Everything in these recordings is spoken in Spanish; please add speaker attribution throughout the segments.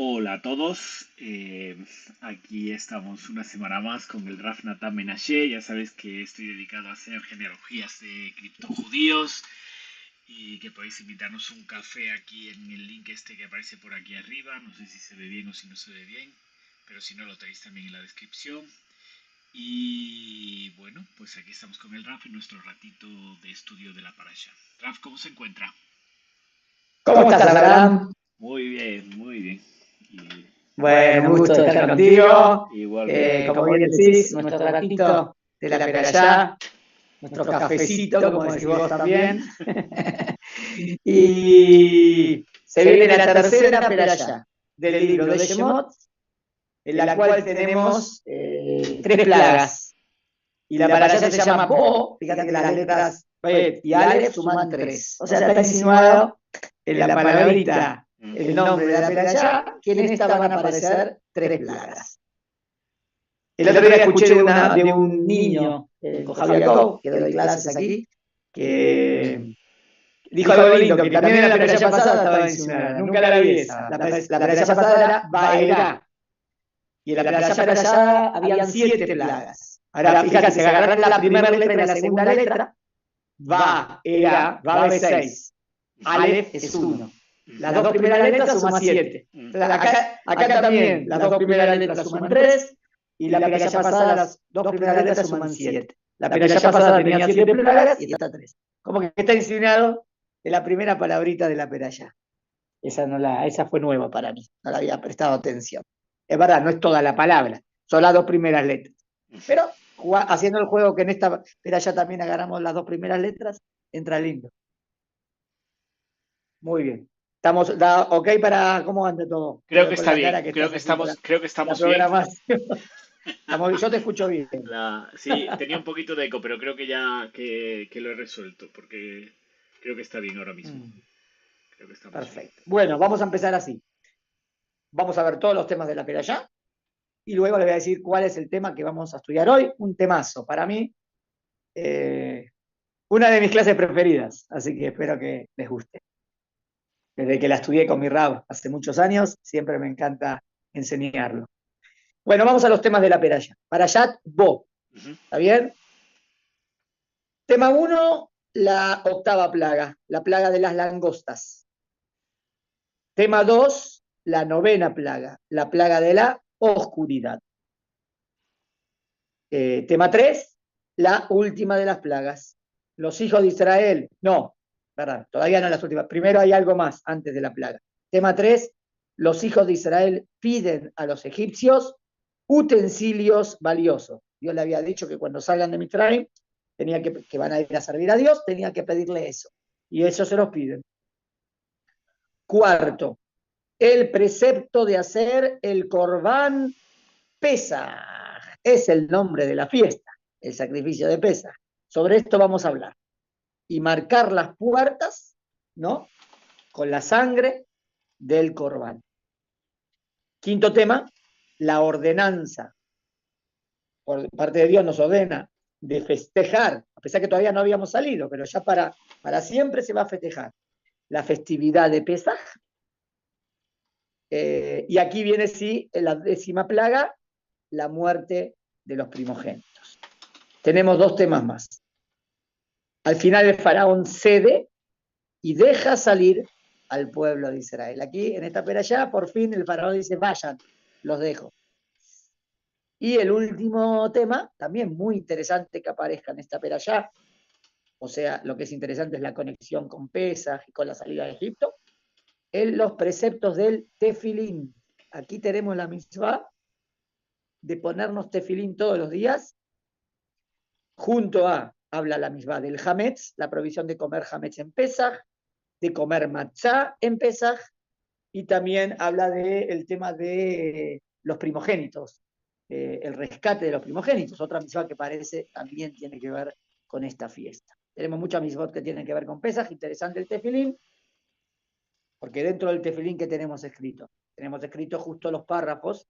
Speaker 1: Hola a todos, aquí estamos una semana más con el Raf Natan Menashe. Ya sabes que estoy dedicado a hacer genealogías de criptojudíos y que podéis invitarnos un café aquí en el link este que aparece por aquí arriba. No sé si se ve bien o si no se ve bien, pero si no lo tenéis también en la descripción. Y bueno, pues aquí estamos con el Raf en nuestro ratito de estudio de la parasha. Raf, ¿cómo se encuentra?
Speaker 2: ¿Cómo estás, Abraham?
Speaker 1: Muy bien, muy bien. Y
Speaker 2: Bueno, un gusto estar contigo.
Speaker 1: igualmente.
Speaker 2: Como bien decís, nuestro ratito de la perallá, nuestro cafecito, como decís vos también. Y se viene la tercera perallá del libro de Shemot, en la cual tenemos tres plagas. Y la perallá se llama Bo, fíjate que las letras Bet y Aleph suman tres. O sea, está insinuado en la palabrita el nombre de la perallá, que en esta van a aparecer tres plagas. El otro día escuché de un niño, con Javier, que doy clases aquí, que dijo algo lindo, que también en la perallá pasada estaba insinuada. Nunca la vi esa. La perallá pasada era Baerá. Y en la perallá habían siete plagas. Ahora fíjate, si agarran la primera letra y la segunda letra, Va es 6. Aleph es 1. Las dos primeras letras suman 7. Acá también las dos primeras letras suman 3 y la peralla pasada las dos primeras letras suman 7. La peralla pasada tenía 7 plagas y esta 3. Como que está insinuado en la primera palabrita de la peralla. Esa fue nueva para mí, no la había prestado atención. Es verdad, no es toda la palabra, son las dos primeras letras. Pero haciendo el juego que en esta peralla también agarramos las dos primeras letras, entra lindo. Muy bien. ¿Estamos ok para cómo anda todo?
Speaker 1: Creo que
Speaker 2: Con
Speaker 1: está
Speaker 2: la
Speaker 1: bien,
Speaker 2: cara que estás así para
Speaker 1: creo que
Speaker 2: la
Speaker 1: estamos bien.
Speaker 2: programación. Yo te escucho bien.
Speaker 1: Sí, tenía un poquito de eco, pero creo que ya que lo he resuelto, porque creo que está bien ahora mismo. Creo que estamos bien.
Speaker 2: Perfecto. Bueno, vamos a empezar así. Vamos a ver todos los temas de la peralla y luego les voy a decir cuál es el tema que vamos a estudiar hoy. Un temazo para mí. Una de mis clases preferidas, así que espero que les guste. Desde que la estudié con mi Rab hace muchos años, siempre me encanta enseñarlo. Bueno, vamos a los temas de la peralla. Parayat Bo, ¿está bien? Tema 1, la octava plaga, la plaga de las langostas. Tema 2, la novena plaga, la plaga de la oscuridad. Tema 3, la última de las plagas. Los hijos de Israel, no, perdón, todavía no las últimas. Primero hay algo más antes de la plaga. Tema 3, los hijos de Israel piden a los egipcios utensilios valiosos. Dios le había dicho que cuando salgan de Mitzrayim, que van a ir a servir a Dios, tenían que pedirle eso. Y ellos se los piden. Cuarto, el precepto de hacer el Corbán Pesaj. Es el nombre de la fiesta, el sacrificio de Pesaj. Sobre esto vamos a hablar. Y marcar las puertas, ¿no? Con la sangre del Corbán. Quinto tema, la ordenanza. Por parte de Dios nos ordena de festejar, a pesar que todavía no habíamos salido, pero ya para siempre se va a festejar la festividad de Pesaj. Y aquí viene, sí, la décima plaga, la muerte de los primogénitos. Tenemos dos temas más. Al final el faraón cede y deja salir al pueblo de Israel. Aquí, en esta peralla, por fin el faraón dice, vayan, los dejo. Y el último tema, también muy interesante que aparezca en esta peralla, o sea, lo que es interesante es la conexión con Pesaj y con la salida de Egipto, en los preceptos del tefilín. Aquí tenemos la mitzvah de ponernos tefilín todos los días, junto a, habla la mitzvah del hametz, la provisión de comer hametz en Pesaj, de comer matzá en Pesaj, y también habla del tema de los primogénitos, el rescate de los primogénitos, otra mitzvah que parece también tiene que ver con esta fiesta. Tenemos muchas mitzvot que tienen que ver con Pesaj, interesante el tefilín, porque dentro del tefilín que tenemos escrito justo los párrafos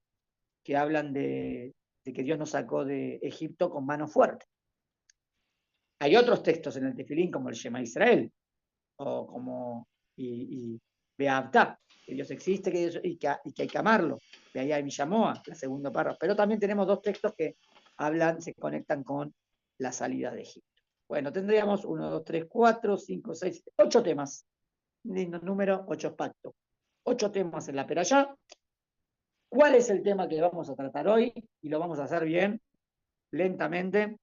Speaker 2: que hablan de que Dios nos sacó de Egipto con mano fuerte. Hay otros textos en el tefilín como el Shema Israel, o como y Beavta, que Dios existe y que hay que amarlo. De ahí hay Villamoa, la segunda párrafo. Pero también tenemos dos textos que se conectan con la salida de Egipto. Bueno, tendríamos 1, 2, 3, 4, 5, 6, 8 temas. Lindo número, 8 pactos. 8 temas en la Perashá. ¿Cuál es el tema que vamos a tratar hoy? Y lo vamos a hacer bien, lentamente.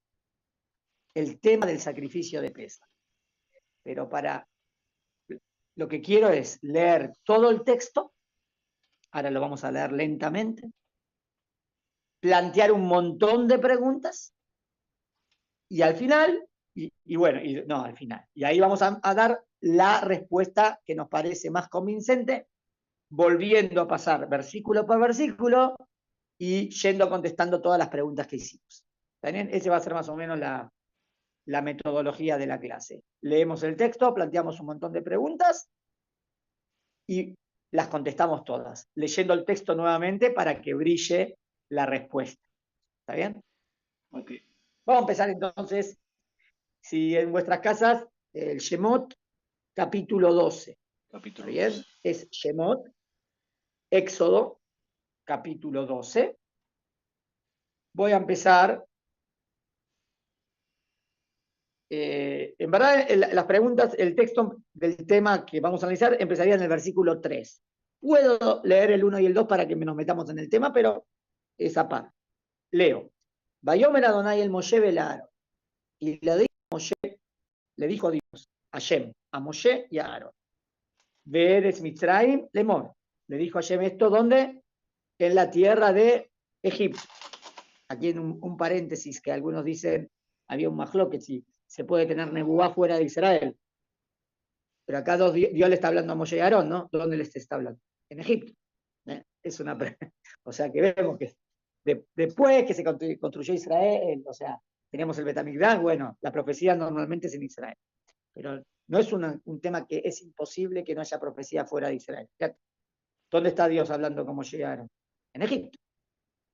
Speaker 2: El tema del sacrificio de Pesaj. Pero lo que quiero es leer todo el texto. Ahora lo vamos a leer lentamente. Plantear un montón de preguntas. Y al final, al final. Y ahí vamos a dar la respuesta que nos parece más convincente, volviendo a pasar versículo por versículo y yendo contestando todas las preguntas que hicimos. ¿También? Ese va a ser más o menos la metodología de la clase. Leemos el texto, planteamos un montón de preguntas y las contestamos todas, leyendo el texto nuevamente para que brille la respuesta. ¿Está bien?
Speaker 1: Ok.
Speaker 2: Vamos a empezar entonces, si en vuestras casas, el Shemot, capítulo 12.
Speaker 1: Capítulo
Speaker 2: ¿Está bien?
Speaker 1: 12.
Speaker 2: Es Shemot, Éxodo, capítulo 12. Voy a empezar. En verdad, las preguntas, el texto del tema que vamos a analizar empezaría en el versículo 3. Puedo leer el 1 y el 2 para que nos metamos en el tema, pero esa parte. Leo. Vayomer Adonai el Moshe Belaro. Y le dijo Dios, Hashem, a Moshe y a Aarón. Veeres Mitzrayim Lemor. Le dijo Hashem esto, ¿dónde? En la tierra de Egipto. Aquí en un paréntesis que algunos dicen, había un mahloket, si se puede tener Nebuá fuera de Israel. Pero acá Dios le está hablando a Moshe y Aarón, ¿no? ¿Dónde les está hablando? En Egipto. Es una o sea que vemos que después que se construyó Israel, o sea, teníamos el Betamigdash, bueno, la profecía normalmente es en Israel. Pero no es un tema que es imposible que no haya profecía fuera de Israel. ¿Dónde está Dios hablando con Moshe y Aarón? En Egipto.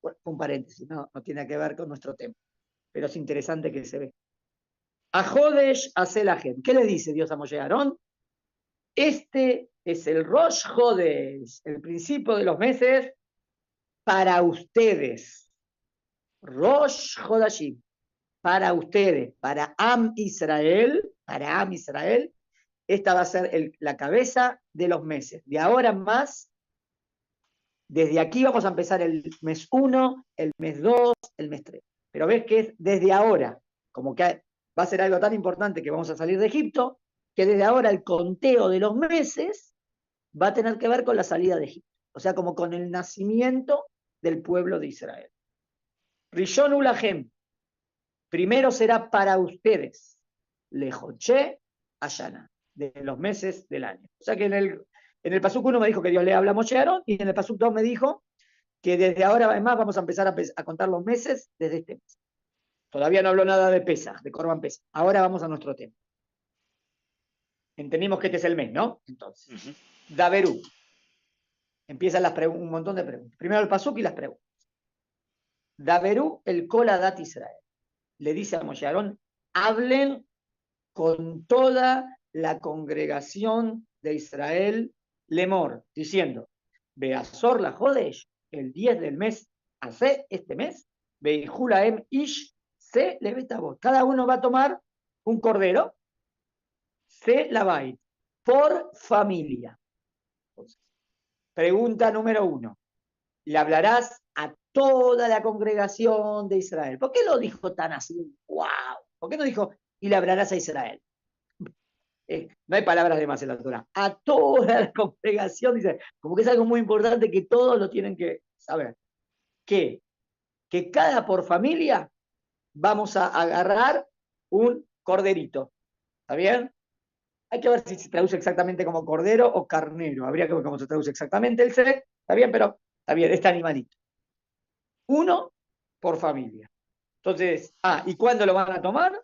Speaker 2: Bueno, un paréntesis, no tiene que ver con nuestro tema. Pero es interesante que se ve. A Jodesh hace la gente. ¿Qué le dice Dios a Moshe y Aarón? Este es el Rosh Hodesh, el principio de los meses para ustedes. Rosh Hodashim, para ustedes, para Am Israel, esta va a ser la cabeza de los meses. De ahora en más, desde aquí vamos a empezar el mes 1, el mes 2, el mes 3. Pero ves que es desde ahora, como que va a ser algo tan importante que vamos a salir de Egipto, que desde ahora el conteo de los meses va a tener que ver con la salida de Egipto. O sea, como con el nacimiento del pueblo de Israel. Rishon Ulahem, primero será para ustedes, Lejoché Ayana, de los meses del año. O sea que en el Pasuk 1 me dijo que Dios le habla a Moshe Aarón, y en el Pasuk 2 me dijo que desde ahora además vamos a empezar a contar los meses desde este mes. Todavía no hablo nada de Pesaj, de Corban Pesaj. Ahora vamos a nuestro tema. Entendimos que este es el mes, ¿no? Entonces, Daberú. Empiezan un montón de preguntas. Primero el Pasuk y las preguntas. Daberú el Koladat Israel. Le dice a Moshe Aarón, hablen con toda la congregación de Israel, Lemor, diciendo, Beazor la Jodesh, el 10 del mes, hace este mes, Beijulaem Ish, se le betabot. Cada uno va a tomar un cordero, se la va por familia. Entonces, pregunta número 1. Le hablarás a toda la congregación de Israel. ¿Por qué lo dijo tan así? ¡Wow! ¿Por qué no dijo, y le hablarás a Israel? No hay palabras de más en la Torah. A toda la congregación, dice, como que es algo muy importante que todos lo tienen que saber. Que cada por familia vamos a agarrar un corderito. ¿Está bien? Hay que ver si se traduce exactamente como cordero o carnero. Habría que ver cómo se traduce exactamente el ser. Está bien, pero está bien, este animalito. Uno por familia. Entonces, ¿y cuándo lo van a tomar?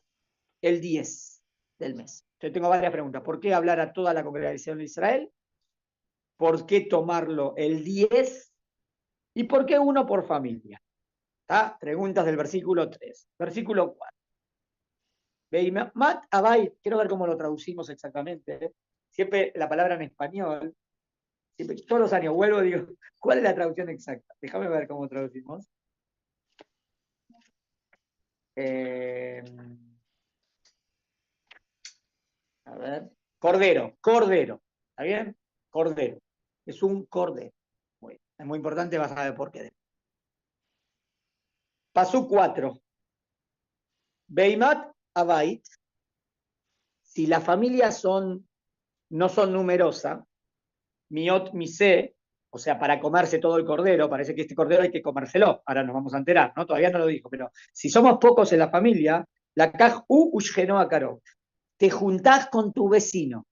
Speaker 2: El 10 del mes. Entonces tengo varias preguntas. ¿Por qué hablar a toda la congregación de Israel? ¿Por qué tomarlo el 10? ¿Y por qué uno por familia? Preguntas del versículo 3. Versículo 4. Beimat Abay, quiero ver cómo lo traducimos exactamente. Siempre la palabra en español Siempre, todos los años vuelvo y digo, ¿cuál es la traducción exacta? Déjame ver cómo traducimos. Eh, a ver. Cordero, cordero. ¿Está bien? Cordero. Es un cordero. Es muy importante, vas a ver por qué. Pasú 4. Beimat Abait. Si las familias no son numerosas, miot mise, o sea, para comerse todo el cordero, parece que este cordero hay que comérselo, ahora nos vamos a enterar, ¿no? Todavía no lo dijo, pero si somos pocos en la familia, la kaj u ushgeno akaro, te juntás con tu vecino,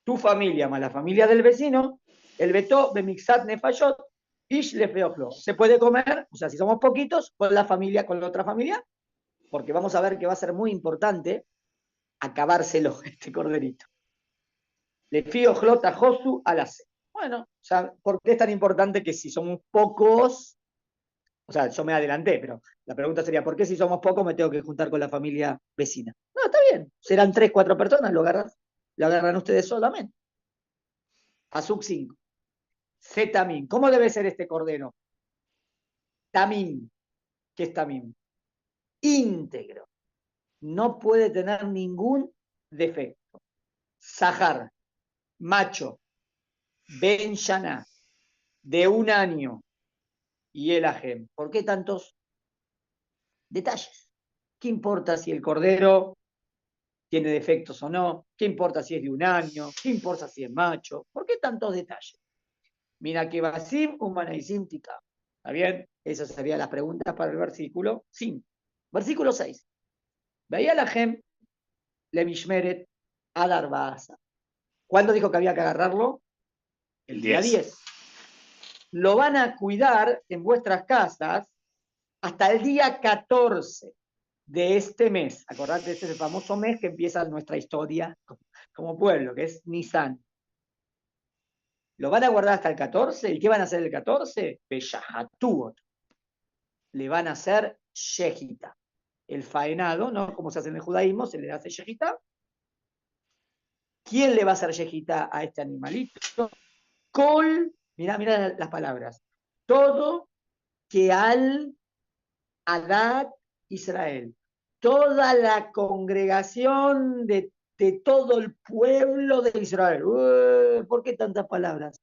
Speaker 2: tu familia más la familia del vecino, el beto bemixat nefayot, ish lefeojlo. Se puede comer, o sea, si somos poquitos, con la familia, con la otra familia, porque vamos a ver que va a ser muy importante acabárselo, este corderito. Le fío jlota josu al hace. Bueno, o sea, ¿por qué es tan importante que si somos pocos, o sea, yo me adelanté, pero la pregunta sería, ¿por qué si somos pocos me tengo que juntar con la familia vecina? No, está bien, serán 3, 4 personas, lo agarran ustedes solamente. Azuk 5. Tamim. ¿Cómo debe ser este cordero? Tamim. ¿Qué es tamim? Íntegro. No puede tener ningún defecto. Sahar, macho, Ben Shana, de 1 año, y el ajem. ¿Por qué tantos detalles? ¿Qué importa si el cordero tiene defectos o no? ¿Qué importa si es de 1 año? ¿Qué importa si es macho? ¿Por qué tantos detalles? Mira que Basim, Humanaisim, Tika. ¿Está bien? Esas serían las preguntas para el versículo 5. Versículo 6. Veía la gem, le mishmeret, adar baasa. ¿Cuándo dijo que había que agarrarlo? El día 10. Lo van a cuidar en vuestras casas hasta el día 14 de este mes. Acordate, este es el famoso mes que empieza nuestra historia como pueblo, que es Nisan. Lo van a guardar hasta el 14. ¿Y qué van a hacer el 14? Beyahatuot. Le van a hacer shejita. El faenado, ¿no? Como se hace en el judaísmo, se le hace shejita. ¿Quién le va a hacer shejita a este animalito? Col, mira las palabras. Todo que al Adad Israel. Toda la congregación de todo el pueblo de Israel. ¿Por qué tantas palabras?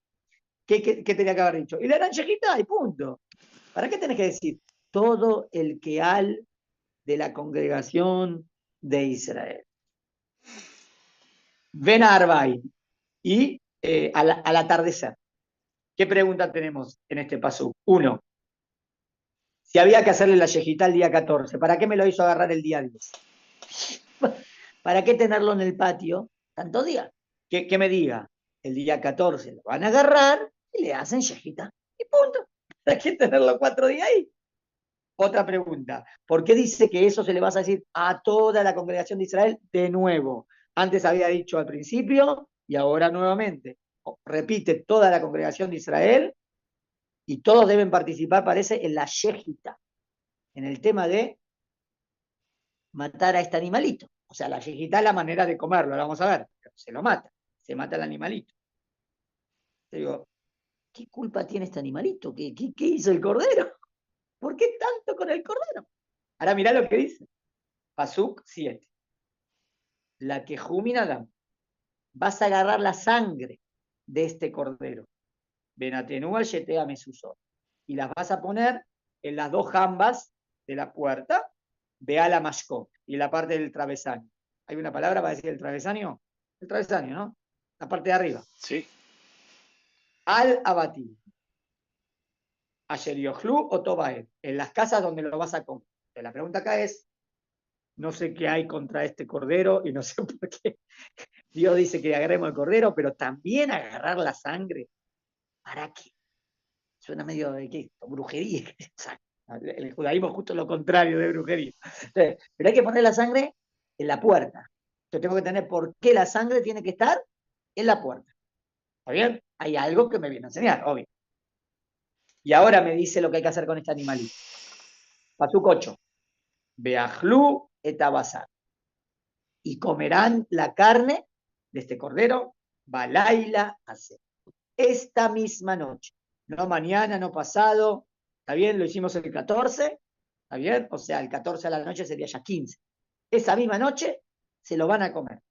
Speaker 2: ¿Qué tenía que haber dicho? Y le harán shejita y punto. ¿Para qué tenés que decir? Todo el que al de la congregación de Israel. Ven a Arbay y al atardecer. ¿Qué pregunta tenemos en este paso? 1. Si había que hacerle la yejita el día 14, ¿para qué me lo hizo agarrar el día 10? ¿Para qué tenerlo en el patio tantos días? Que me diga, el día 14 lo van a agarrar y le hacen yejita. Y punto. ¿Para qué tenerlo 4 días ahí? Otra pregunta. ¿Por qué dice que eso se le va a decir a toda la congregación de Israel de nuevo? Antes había dicho al principio y ahora nuevamente. Repite toda la congregación de Israel y todos deben participar, parece, en la yejita, en el tema de matar a este animalito. O sea, la yejita es la manera de comerlo, ahora vamos a ver. Se lo mata, se mata el animalito. Te digo, ¿qué culpa tiene este animalito? ¿Qué hizo el cordero? ¿Por qué tanto con el cordero? Ahora mirá lo que dice. Pasuk 7. La que Adam. Vas a agarrar la sangre de este cordero. Benatenúa yetea mesusor. Y las vas a poner en las 2 jambas de la puerta, ve a la mashko, y la parte del travesaño. ¿Hay una palabra para decir el travesaño? El travesaño, ¿no? La parte de arriba.
Speaker 1: Sí.
Speaker 2: Al abatir. Ayer yochlu o tobaed. En las casas donde lo vas a comer. La pregunta acá es, no sé qué hay contra este cordero y no sé por qué Dios dice que agarremos el cordero, pero también agarrar la sangre. ¿Para qué? Suena medio de ¿qué? Brujería. El judaísmo es justo lo contrario de brujería. Entonces, pero hay que poner la sangre en la puerta. Yo tengo que tener por qué la sangre tiene que estar en la puerta. ¿Está bien? Hay algo que me viene a enseñar, obvio. Y ahora me dice lo que hay que hacer con este animalito. Pasuk 8. Beajlu etabasar. Y comerán la carne de este cordero, balaila hace. esta misma noche. No mañana, no pasado. ¿Está bien? Lo hicimos el 14. ¿Está bien? O sea, el 14 a la noche sería ya 15. Esa misma noche se lo van a comer.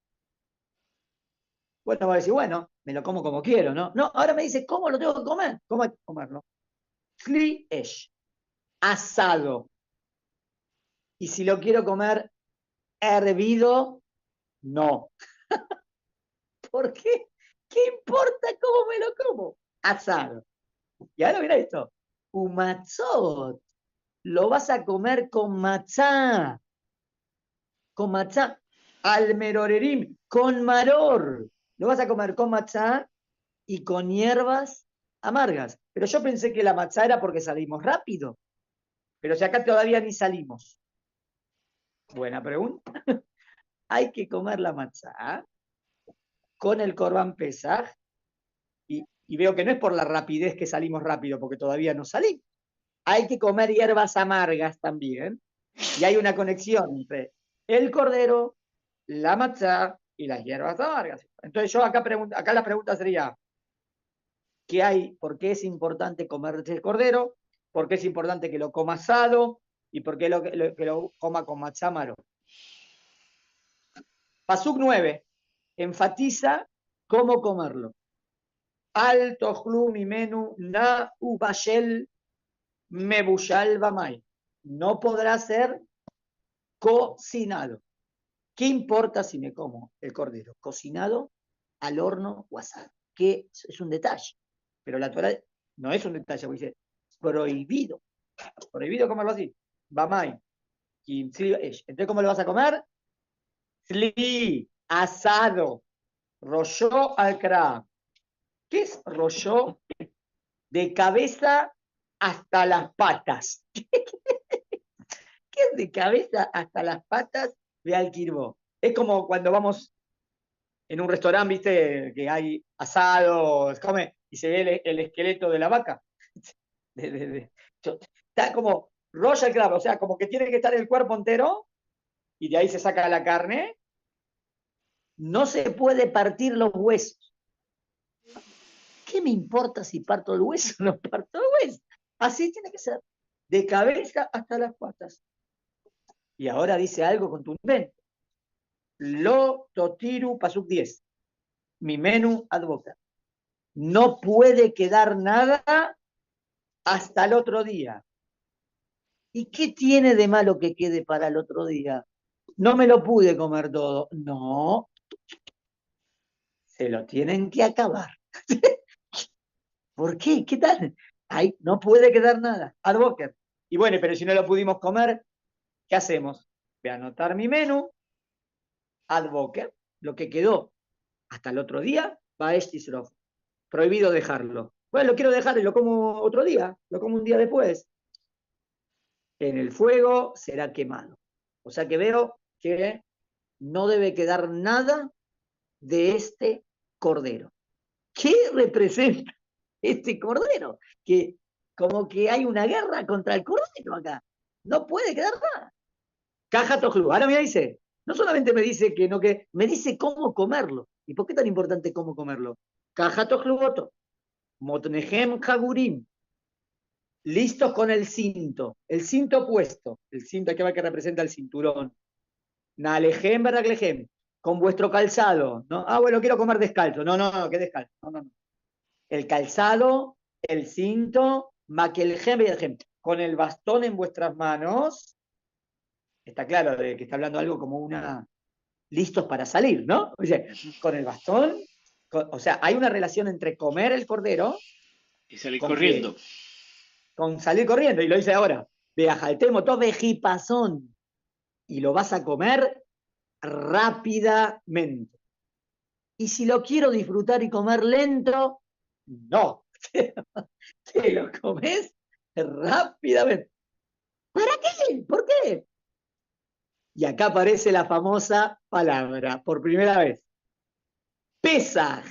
Speaker 2: Bueno, va a decir, bueno, me lo como como quiero, ¿no? No, ahora me dice, ¿cómo lo tengo que comer? ¿Cómo hay que comerlo? Kli esh, asado. Y si lo quiero comer hervido, no. ¿Por qué? ¿Qué importa cómo me lo como? Asado. Y ahora mira esto. Umatzot. Lo vas a comer con matzá. Con matzá. Almerorerim. Con maror. Lo vas a comer con matzá y con hierbas amargas. Pero yo pensé que la matzá era porque salimos rápido. Pero si acá todavía ni salimos. Buena pregunta. Hay que comer la matzá con el Corban Pesaj. Y veo que no es por la rapidez que salimos rápido, porque todavía no salimos. Hay que comer hierbas amargas también. Y hay una conexión entre el cordero, la matzá y las hierbas amargas. Entonces yo acá la pregunta sería, ¿qué hay? ¿Por qué es importante comer el cordero? ¿Por qué es importante que lo coma asado? ¿Y por qué que lo coma con matzá maror? Pasuk 9 enfatiza cómo comerlo. Al tochlu mimenu na ubashel mebushal bamay. No podrá ser cocinado. ¿Qué importa si me como el cordero? Cocinado al horno o asado. Que es un detalle. Pero la Torah no es un detalle, porque dice prohibido. Prohibido comerlo así. Bamay. Entonces, ¿cómo lo vas a comer? Sli, asado. Rolló al crab. ¿Qué es rolló? De cabeza hasta las patas. ¿Qué es de cabeza hasta las patas de Alquirbo? Es como cuando vamos en un restaurante, viste, que hay asado, se come y se ve el esqueleto de la vaca. Está como Royal Crab, o sea, como que tiene que estar el cuerpo entero y de ahí se saca la carne. No se puede partir los huesos. ¿Qué me importa si parto el hueso o no parto el hueso? Así tiene que ser, de cabeza hasta las patas. Y ahora dice algo contundente. Lo totiru pasuk 10. Mi menú advoca. No puede quedar nada hasta el otro día. ¿Y qué tiene de malo que quede para el otro día? No me lo pude comer todo. No, se lo tienen que acabar. ¿Por qué? ¿Qué tal? Ay, no puede quedar nada. Advoker. Y bueno, pero si no lo pudimos comer, ¿qué hacemos? Voy a anotar mi menú. Advoker. Lo que quedó hasta el otro día, va a Estisrof. Prohibido dejarlo. Bueno, lo quiero dejar y lo como otro día, lo como un día después. En el fuego será quemado. O sea que veo que no debe quedar nada de este cordero. ¿Qué representa este cordero? Que como que hay una guerra contra el cordero acá. No puede quedar nada. Caja Tojlu. Ahora me dice, no solamente me dice que no, que me dice cómo comerlo. ¿Y por qué tan importante cómo comerlo? Caja Tojlu Boto. Motnehem Hagurim. Listos con el cinto puesto, el cinto que va que representa el cinturón. Nalejem Baraglejem, con vuestro calzado, ¿no? Ah, bueno, quiero comer descalzo. No, no, no, ¿qué descalzo? No, no, no. El calzado, el cinto, Makeljem, con el bastón en vuestras manos. Está claro de que está hablando algo como una listos para salir, ¿no? O sea, con el bastón, o sea, hay una relación entre comer el cordero
Speaker 1: y salir
Speaker 2: con
Speaker 1: corriendo.
Speaker 2: Con salir corriendo, y lo dice ahora. Viajaltemo todo vejipazón. Y lo vas a comer rápidamente. Y si lo quiero disfrutar y comer lento, no. Te lo comes rápidamente. ¿Para qué? ¿Por qué? Y acá aparece la famosa palabra, por primera vez. Pesaj.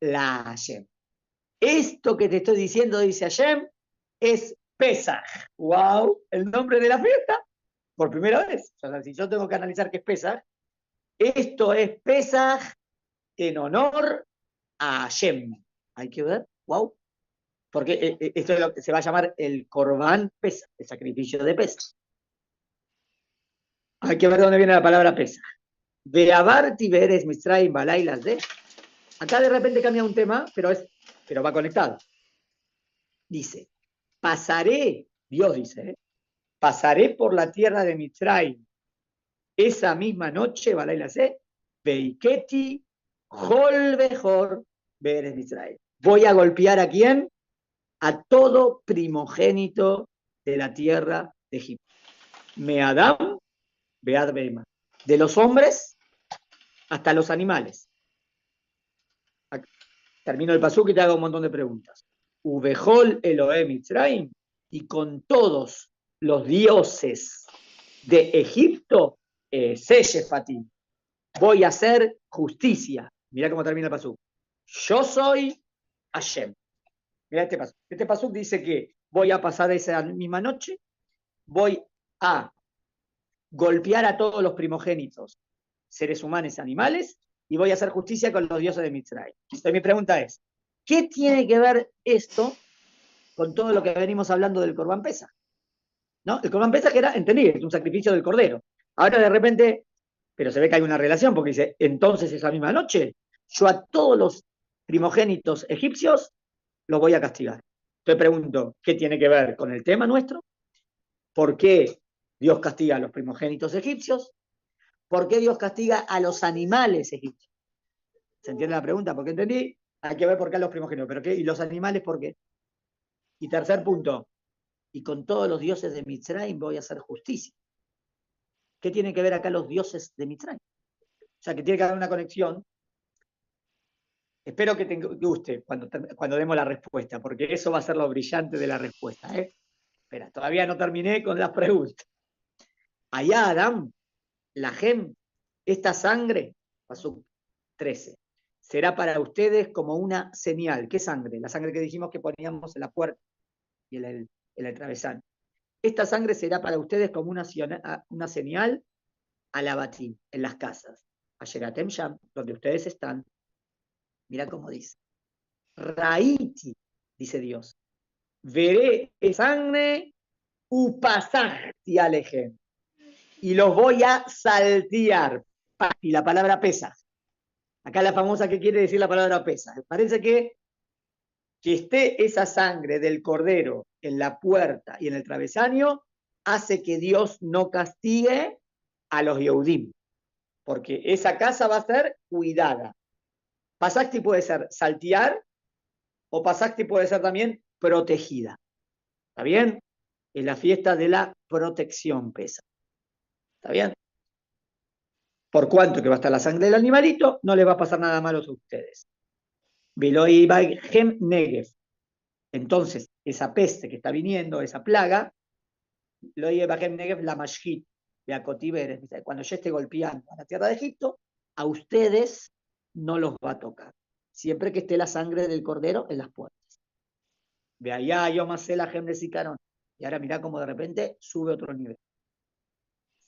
Speaker 2: La Hashem. Esto que te estoy diciendo, dice Hashem, es Pesaj. ¡Wow! El nombre de la fiesta. Por primera vez. O sea, si yo tengo que analizar qué es Pesaj, esto es Pesaj en honor a Hashem. Hay que ver, wow, porque esto es lo que se va a llamar el Corban Pesa, el sacrificio de Pesa. Hay que ver de dónde viene la palabra Pesa. Beabarti veres Mitzrayim balailas de. Acá de repente cambia un tema, pero va conectado. Dice, pasaré, Dios dice, pasaré por la tierra de Mitzrayim esa misma noche, balailas de, Beiketi, Hol Bejor, veres Mitzrayim. Voy a golpear a quién? A todo primogénito de la tierra de Egipto. Meadam, Bead Beima. De los hombres hasta los animales. Termino el pasuk y te hago un montón de preguntas. Ubejol Elohim Mitzrayim, y con todos los dioses de Egipto, Seshefati, voy a hacer justicia. Mirá cómo termina el pasuk. Yo soy Hashem. Mirá este pasuk. Este pasuk dice que voy a pasar esa misma noche, voy a golpear a todos los primogénitos, seres humanos y animales, y voy a hacer justicia con los dioses de Mitzrayim. Entonces mi pregunta es, ¿qué tiene que ver esto con todo lo que venimos hablando del Corban Pesaj? ¿No? El Corban Pesaj era, entendí, es un sacrificio del cordero. Ahora de repente, pero se ve que hay una relación, porque dice, entonces esa misma noche, yo a todos los primogénitos egipcios los voy a castigar. Entonces pregunto, ¿qué tiene que ver con el tema nuestro? ¿Por qué Dios castiga a los primogénitos egipcios? ¿Por qué Dios castiga a los animales egipcios? ¿Se entiende la pregunta? Porque entendí, hay que ver por qué a los primogénitos, pero ¿qué? ¿Y los animales por qué? Y tercer punto, y con todos los dioses de Mitzrayim voy a hacer justicia. ¿Qué tienen que ver acá los dioses de Mitzrayim? O sea, que tiene que haber una conexión. Espero que te guste cuando demos la respuesta, porque eso va a ser lo brillante de la respuesta. Espera, todavía no terminé con las preguntas. Allá, Adam, la gem, esta sangre, pasó 13, será para ustedes como una señal. ¿Qué sangre? La sangre que dijimos que poníamos en la puerta y en el travesaño. Esta sangre será para ustedes como una señal a la batín, en las casas. Ayeratem Sham, donde ustedes están. Mira cómo dice. Raiti, dice Dios. Veré sangre upasachti alejem. Y los voy a saltear. Y la palabra pesa. Acá la famosa que quiere decir la palabra pesa. Parece que esté esa sangre del cordero en la puerta y en el travesaño hace que Dios no castigue a los Yehudim, porque esa casa va a ser cuidada. Pasacti puede ser saltear o pasacti puede ser también protegida. ¿Está bien? Es la fiesta de la protección pesa. ¿Está bien? Por cuanto que va a estar la sangre del animalito, no les va a pasar nada malo a ustedes. Veloi Baghem Negev. Entonces, esa peste que está viniendo, esa plaga, lo Baghem Negev la Mashhit, la Cotiberes, cuando yo esté golpeando a la tierra de Egipto, a ustedes no los va a tocar. Siempre que esté la sangre del cordero en las puertas. Ve allá, yo más sé la gem de Sicarón. Y ahora mirá cómo de repente sube otro nivel.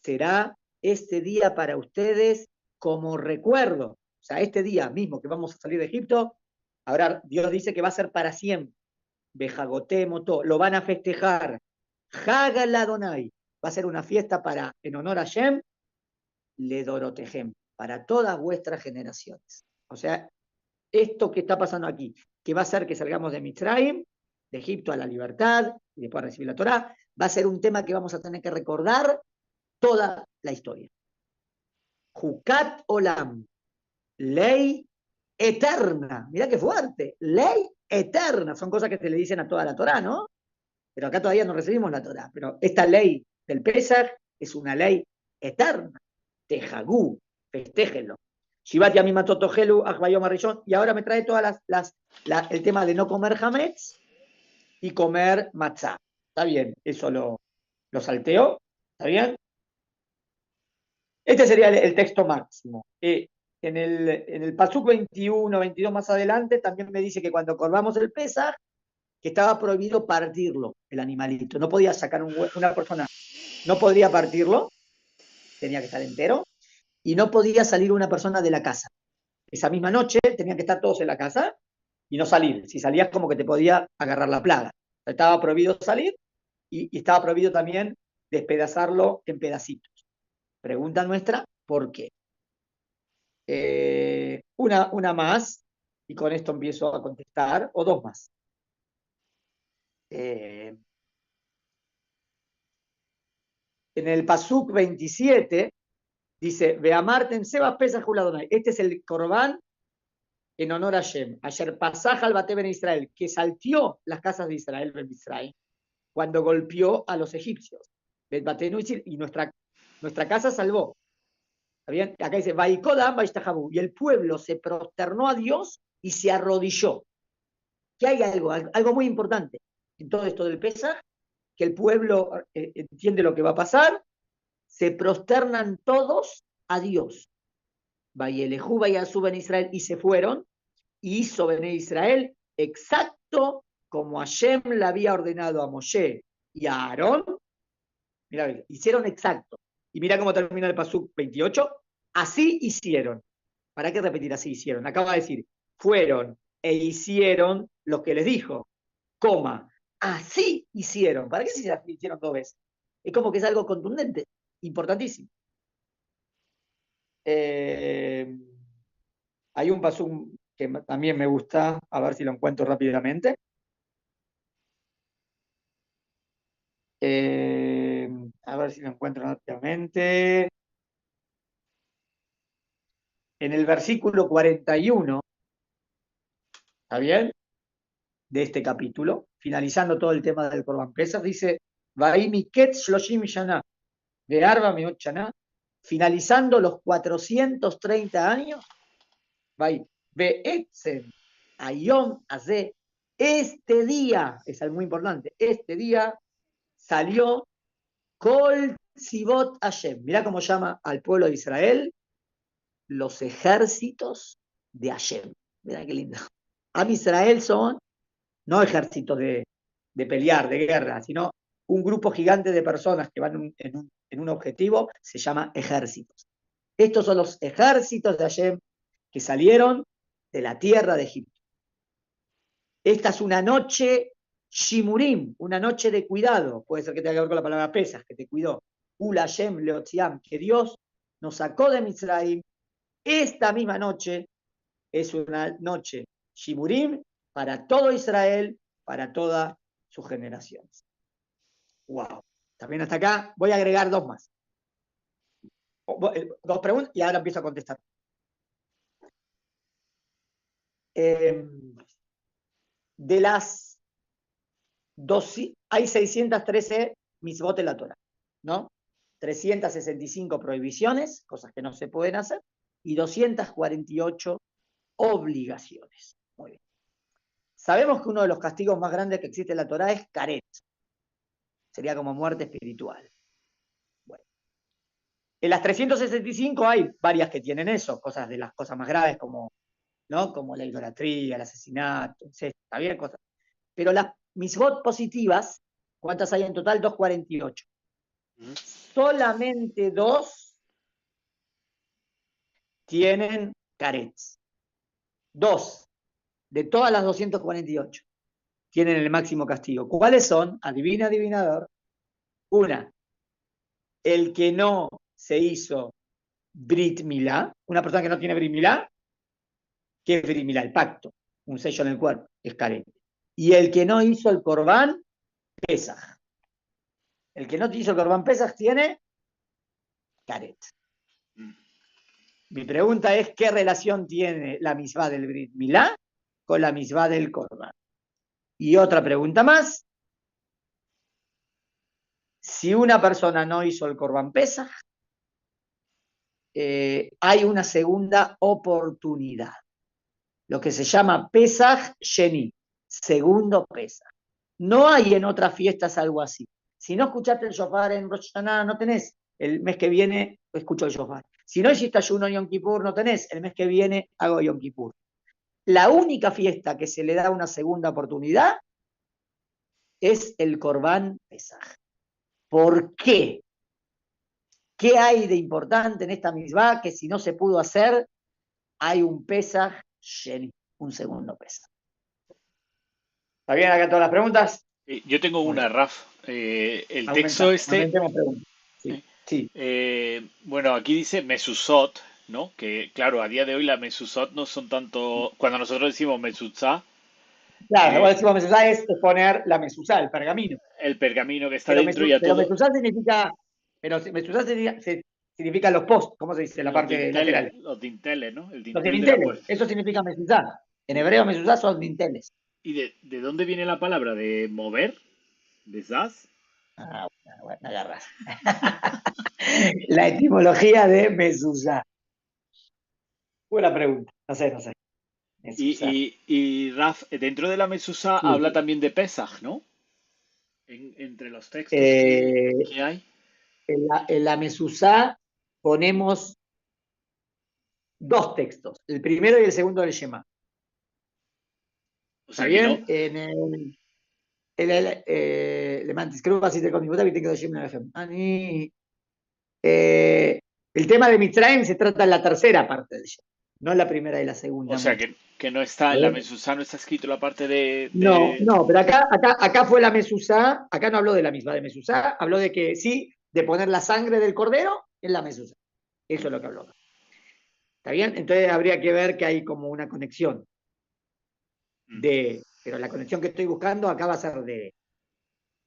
Speaker 2: Será este día para ustedes como recuerdo. O sea, este día mismo que vamos a salir de Egipto, ahora Dios dice que va a ser para siempre. Bejagoté Moto, lo van a festejar. Hagal Adonai, va a ser una fiesta en honor a Shem, le Dorotejem, para todas vuestras generaciones. O sea, esto que está pasando aquí, que va a ser que salgamos de Mitzrayim, de Egipto a la libertad, y después a recibir la Torá, va a ser un tema que vamos a tener que recordar toda la historia. Jucat Olam, ley eterna. Mirá qué fuerte, ley eterna. Son cosas que se le dicen a toda la Torá, ¿no? Pero acá todavía no recibimos la Torá. Pero esta ley del Pesaj es una ley eterna. Tejagú, festéjenlo. Shivat Yamim Atotogelu, Achbayom Arishon. Y ahora me trae todas el tema de no comer hametz y comer matzá. Está bien, eso lo salteo. ¿Está bien? Este sería el texto máximo. En el Pasuk 21, 22 más adelante, también me dice que cuando corvamos el Pesaj, que estaba prohibido partirlo, el animalito. No podía sacar una persona, no podría partirlo, tenía que estar entero, y no podía salir una persona de la casa. esa misma noche tenían que estar todos en la casa y no salir. Si salías como que te podía agarrar la plaga. Estaba prohibido salir y estaba prohibido también despedazarlo en pedacitos. Pregunta nuestra, ¿por qué? Una más, y con esto empiezo a contestar, o dos más. En el Pasuk 27 dice, Veamarten Sebas Pesach Adonai. Este es el Corbán en honor a Shem. Ayer Pasaj al Bate Ben Israel, que salteó las casas de Israel, Ben Israel, cuando golpeó a los egipcios. Y nuestra casa salvó. ¿Está bien? Acá dice, y el pueblo se prosternó a Dios y se arrodilló. Que hay algo muy importante en todo esto del Pesaj, que el pueblo entiende lo que va a pasar, se prosternan todos a Dios. Vayelejú, Vayasu Ben Israel, y se fueron, y hizo Ben Israel exacto como Hashem le había ordenado a Moshe y a Aarón. Mira, hicieron exacto. Y mira cómo termina el Pasuk 28. Así hicieron. ¿Para qué repetir así hicieron? Acaba de decir, fueron e hicieron lo que les dijo, coma, así hicieron. ¿Para qué se hicieron dos veces? Es como que es algo contundente, importantísimo. Hay un pasú que también me gusta, a ver si lo encuentro rápidamente. A ver si lo encuentro rápidamente. En el versículo 41, ¿está bien? De este capítulo, finalizando todo el tema del Corban Pesach, dice, Vaimiket Shloshim Shana, de Arba Meot Shana, finalizando los 430 años, Vai Beetzen Ayom Azeh, este día, es algo muy importante, este día salió Kol Tzivot Hashem. Mirá cómo llama al pueblo de Israel los ejércitos de Hashem. Mirá qué lindo. Am Israel son no ejércitos de pelear, de guerra, sino un grupo gigante de personas que van en un objetivo, se llama ejércitos. Estos son los ejércitos de Hashem que salieron de la tierra de Egipto. Esta es una noche shimurim, una noche de cuidado. Puede ser que tenga que ver con la palabra pesas, que te cuidó. Ula Hashem leotziam, que Dios nos sacó de Misraim. Esta misma noche es una noche shimurim para todo Israel, para todas sus generaciones. Wow. También hasta acá voy a agregar dos más. Dos preguntas y ahora empiezo a contestar. De las hay 613 mitzvot en la Torah, ¿no? 365 prohibiciones, cosas que no se pueden hacer, y 248 obligaciones. Muy bien. Sabemos que uno de los castigos más grandes que existe en la Torah es caret. Sería como muerte espiritual. Bueno. En las 365 hay varias que tienen eso, cosas de las cosas más graves como, ¿no? Como la idolatría, el asesinato, etc. Había cosas. Pero las mitzvot positivas, ¿cuántas hay en total? 248. Solamente dos tienen carets. Dos de todas las 248 tienen el máximo castigo. ¿Cuáles son? Adivina, adivinador. Una, el que no se hizo Brit Milá, una persona que no tiene Brit Milá, ¿qué es Brit Milá? El pacto, un sello en el cuerpo, es caret. Y el que no hizo el Corbán Pesaj. El que no hizo el Corbán Pesaj tiene caret. Mi pregunta es, ¿qué relación tiene la misbah del Brit Milá con la misbah del Corbán? Y otra pregunta más. Si una persona no hizo el Corbán Pesaj, hay una segunda oportunidad. Lo que se llama Pesaj Sheni, segundo Pesaj. No hay en otras fiestas algo así. Si no escuchaste el shofar en Rosh Hashanah, no tenés. El mes que viene escucho el shofar. Si no hiciste ayuno en Yom Kippur, no tenés. El mes que viene hago Yom Kippur. La única fiesta que se le da una segunda oportunidad es el Corbán Pesaj. ¿Por qué? ¿Qué hay de importante en esta misbah que si no se pudo hacer, hay un Pesaj Sheni, un segundo Pesaj. ¿Está bien acá todas las preguntas?
Speaker 1: Yo tengo
Speaker 2: Muy
Speaker 1: una,
Speaker 2: bien.
Speaker 1: Raf. El texto este,
Speaker 2: Aumentemos preguntas. Sí, sí.
Speaker 1: bueno, aquí dice Mesusot, ¿no? Que claro, a día de hoy la Mesusot no son tanto. Cuando nosotros decimos Mesuzá,
Speaker 2: Claro,
Speaker 1: eh,
Speaker 2: igual decimos mezuzá es poner la mezuzá, el pergamino.
Speaker 1: el pergamino que está dentro y a
Speaker 2: Pero
Speaker 1: todo,
Speaker 2: mezuzá significa, mezuzá significa los posts, ¿cómo se dice? La
Speaker 1: los
Speaker 2: parte lateral.
Speaker 1: dinteles, los dinteles, ¿no? El
Speaker 2: Los
Speaker 1: dintel de la
Speaker 2: dinteles,
Speaker 1: puerta.
Speaker 2: eso significa mezuzá. En hebreo mezuzá son dinteles.
Speaker 1: ¿Y de dónde viene la palabra? ¿De mover? ¿De zaz?
Speaker 2: Ah, bueno, agarras. La etimología de mezuzá. Buena pregunta. No sé. Mezuzá.
Speaker 1: Y Raf, dentro de la Mesusa habla
Speaker 2: Sí.
Speaker 1: también de Pesaj, ¿no? Entre los textos
Speaker 2: Eh,
Speaker 1: que hay.
Speaker 2: en la mezuzá ponemos dos textos, el primero y el segundo del Shema.
Speaker 1: O
Speaker 2: ¿Está
Speaker 1: sea que no.
Speaker 2: bien? למען תזכרו ועשיתם כל מימודיו ותקדשים ללחם. El tema de Mitzrayim se trata en la tercera parte del Shema, no en la primera y la
Speaker 1: O
Speaker 2: segunda
Speaker 1: sea
Speaker 2: mucho.
Speaker 1: que no está, en la Mesusa no está escrito la parte
Speaker 2: No, pero acá fue la Mesusá, acá no habló de la misma de Mesusá, habló de que sí, de poner la sangre del cordero en la Mesusá. Eso es lo que habló. ¿Está bien? Entonces habría que ver que hay como una conexión pero la conexión que estoy buscando acá va a ser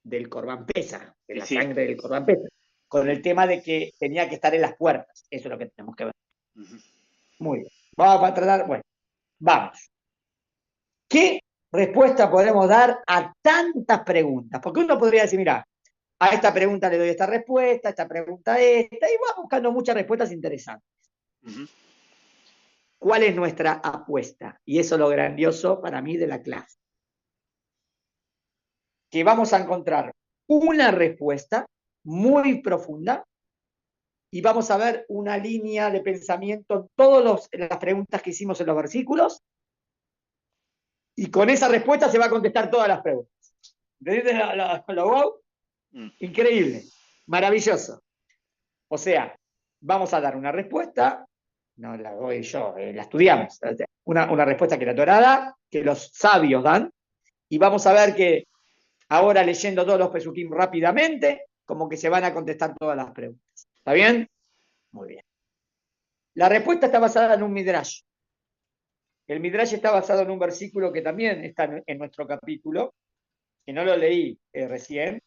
Speaker 2: del Corban Pesa, de
Speaker 1: Sí,
Speaker 2: la
Speaker 1: sí.
Speaker 2: sangre del Corban Pesa, con el tema de que tenía que estar en las puertas. Eso es lo que tenemos que ver.
Speaker 1: Ujú.
Speaker 2: Muy bien. Vamos a tratar, bueno, vamos. ¿Qué respuesta podemos dar a tantas preguntas? Porque uno podría decir, mira, a esta pregunta le doy esta respuesta, a esta pregunta esta, y va buscando muchas respuestas interesantes.
Speaker 1: Ujú.
Speaker 2: ¿Cuál es nuestra apuesta? Y eso es lo grandioso para mí de la clase. Que vamos a encontrar una respuesta muy profunda y vamos a ver una línea de pensamiento en todas las preguntas que hicimos en los versículos y con esa respuesta se va a contestar todas las preguntas. ¿Entendés lo wow?
Speaker 1: Mm.
Speaker 2: Increíble, maravilloso. O sea, vamos a dar una respuesta, no la doy yo, la estudiamos, una respuesta que la Torá da, que los sabios dan, y vamos a ver que ahora leyendo todos los pesukim rápidamente, como que se van a contestar todas las preguntas. ¿Está bien? Muy bien. La respuesta está basada en un midrash. El midrash está basado en un versículo que también está en nuestro capítulo, que no lo leí recién.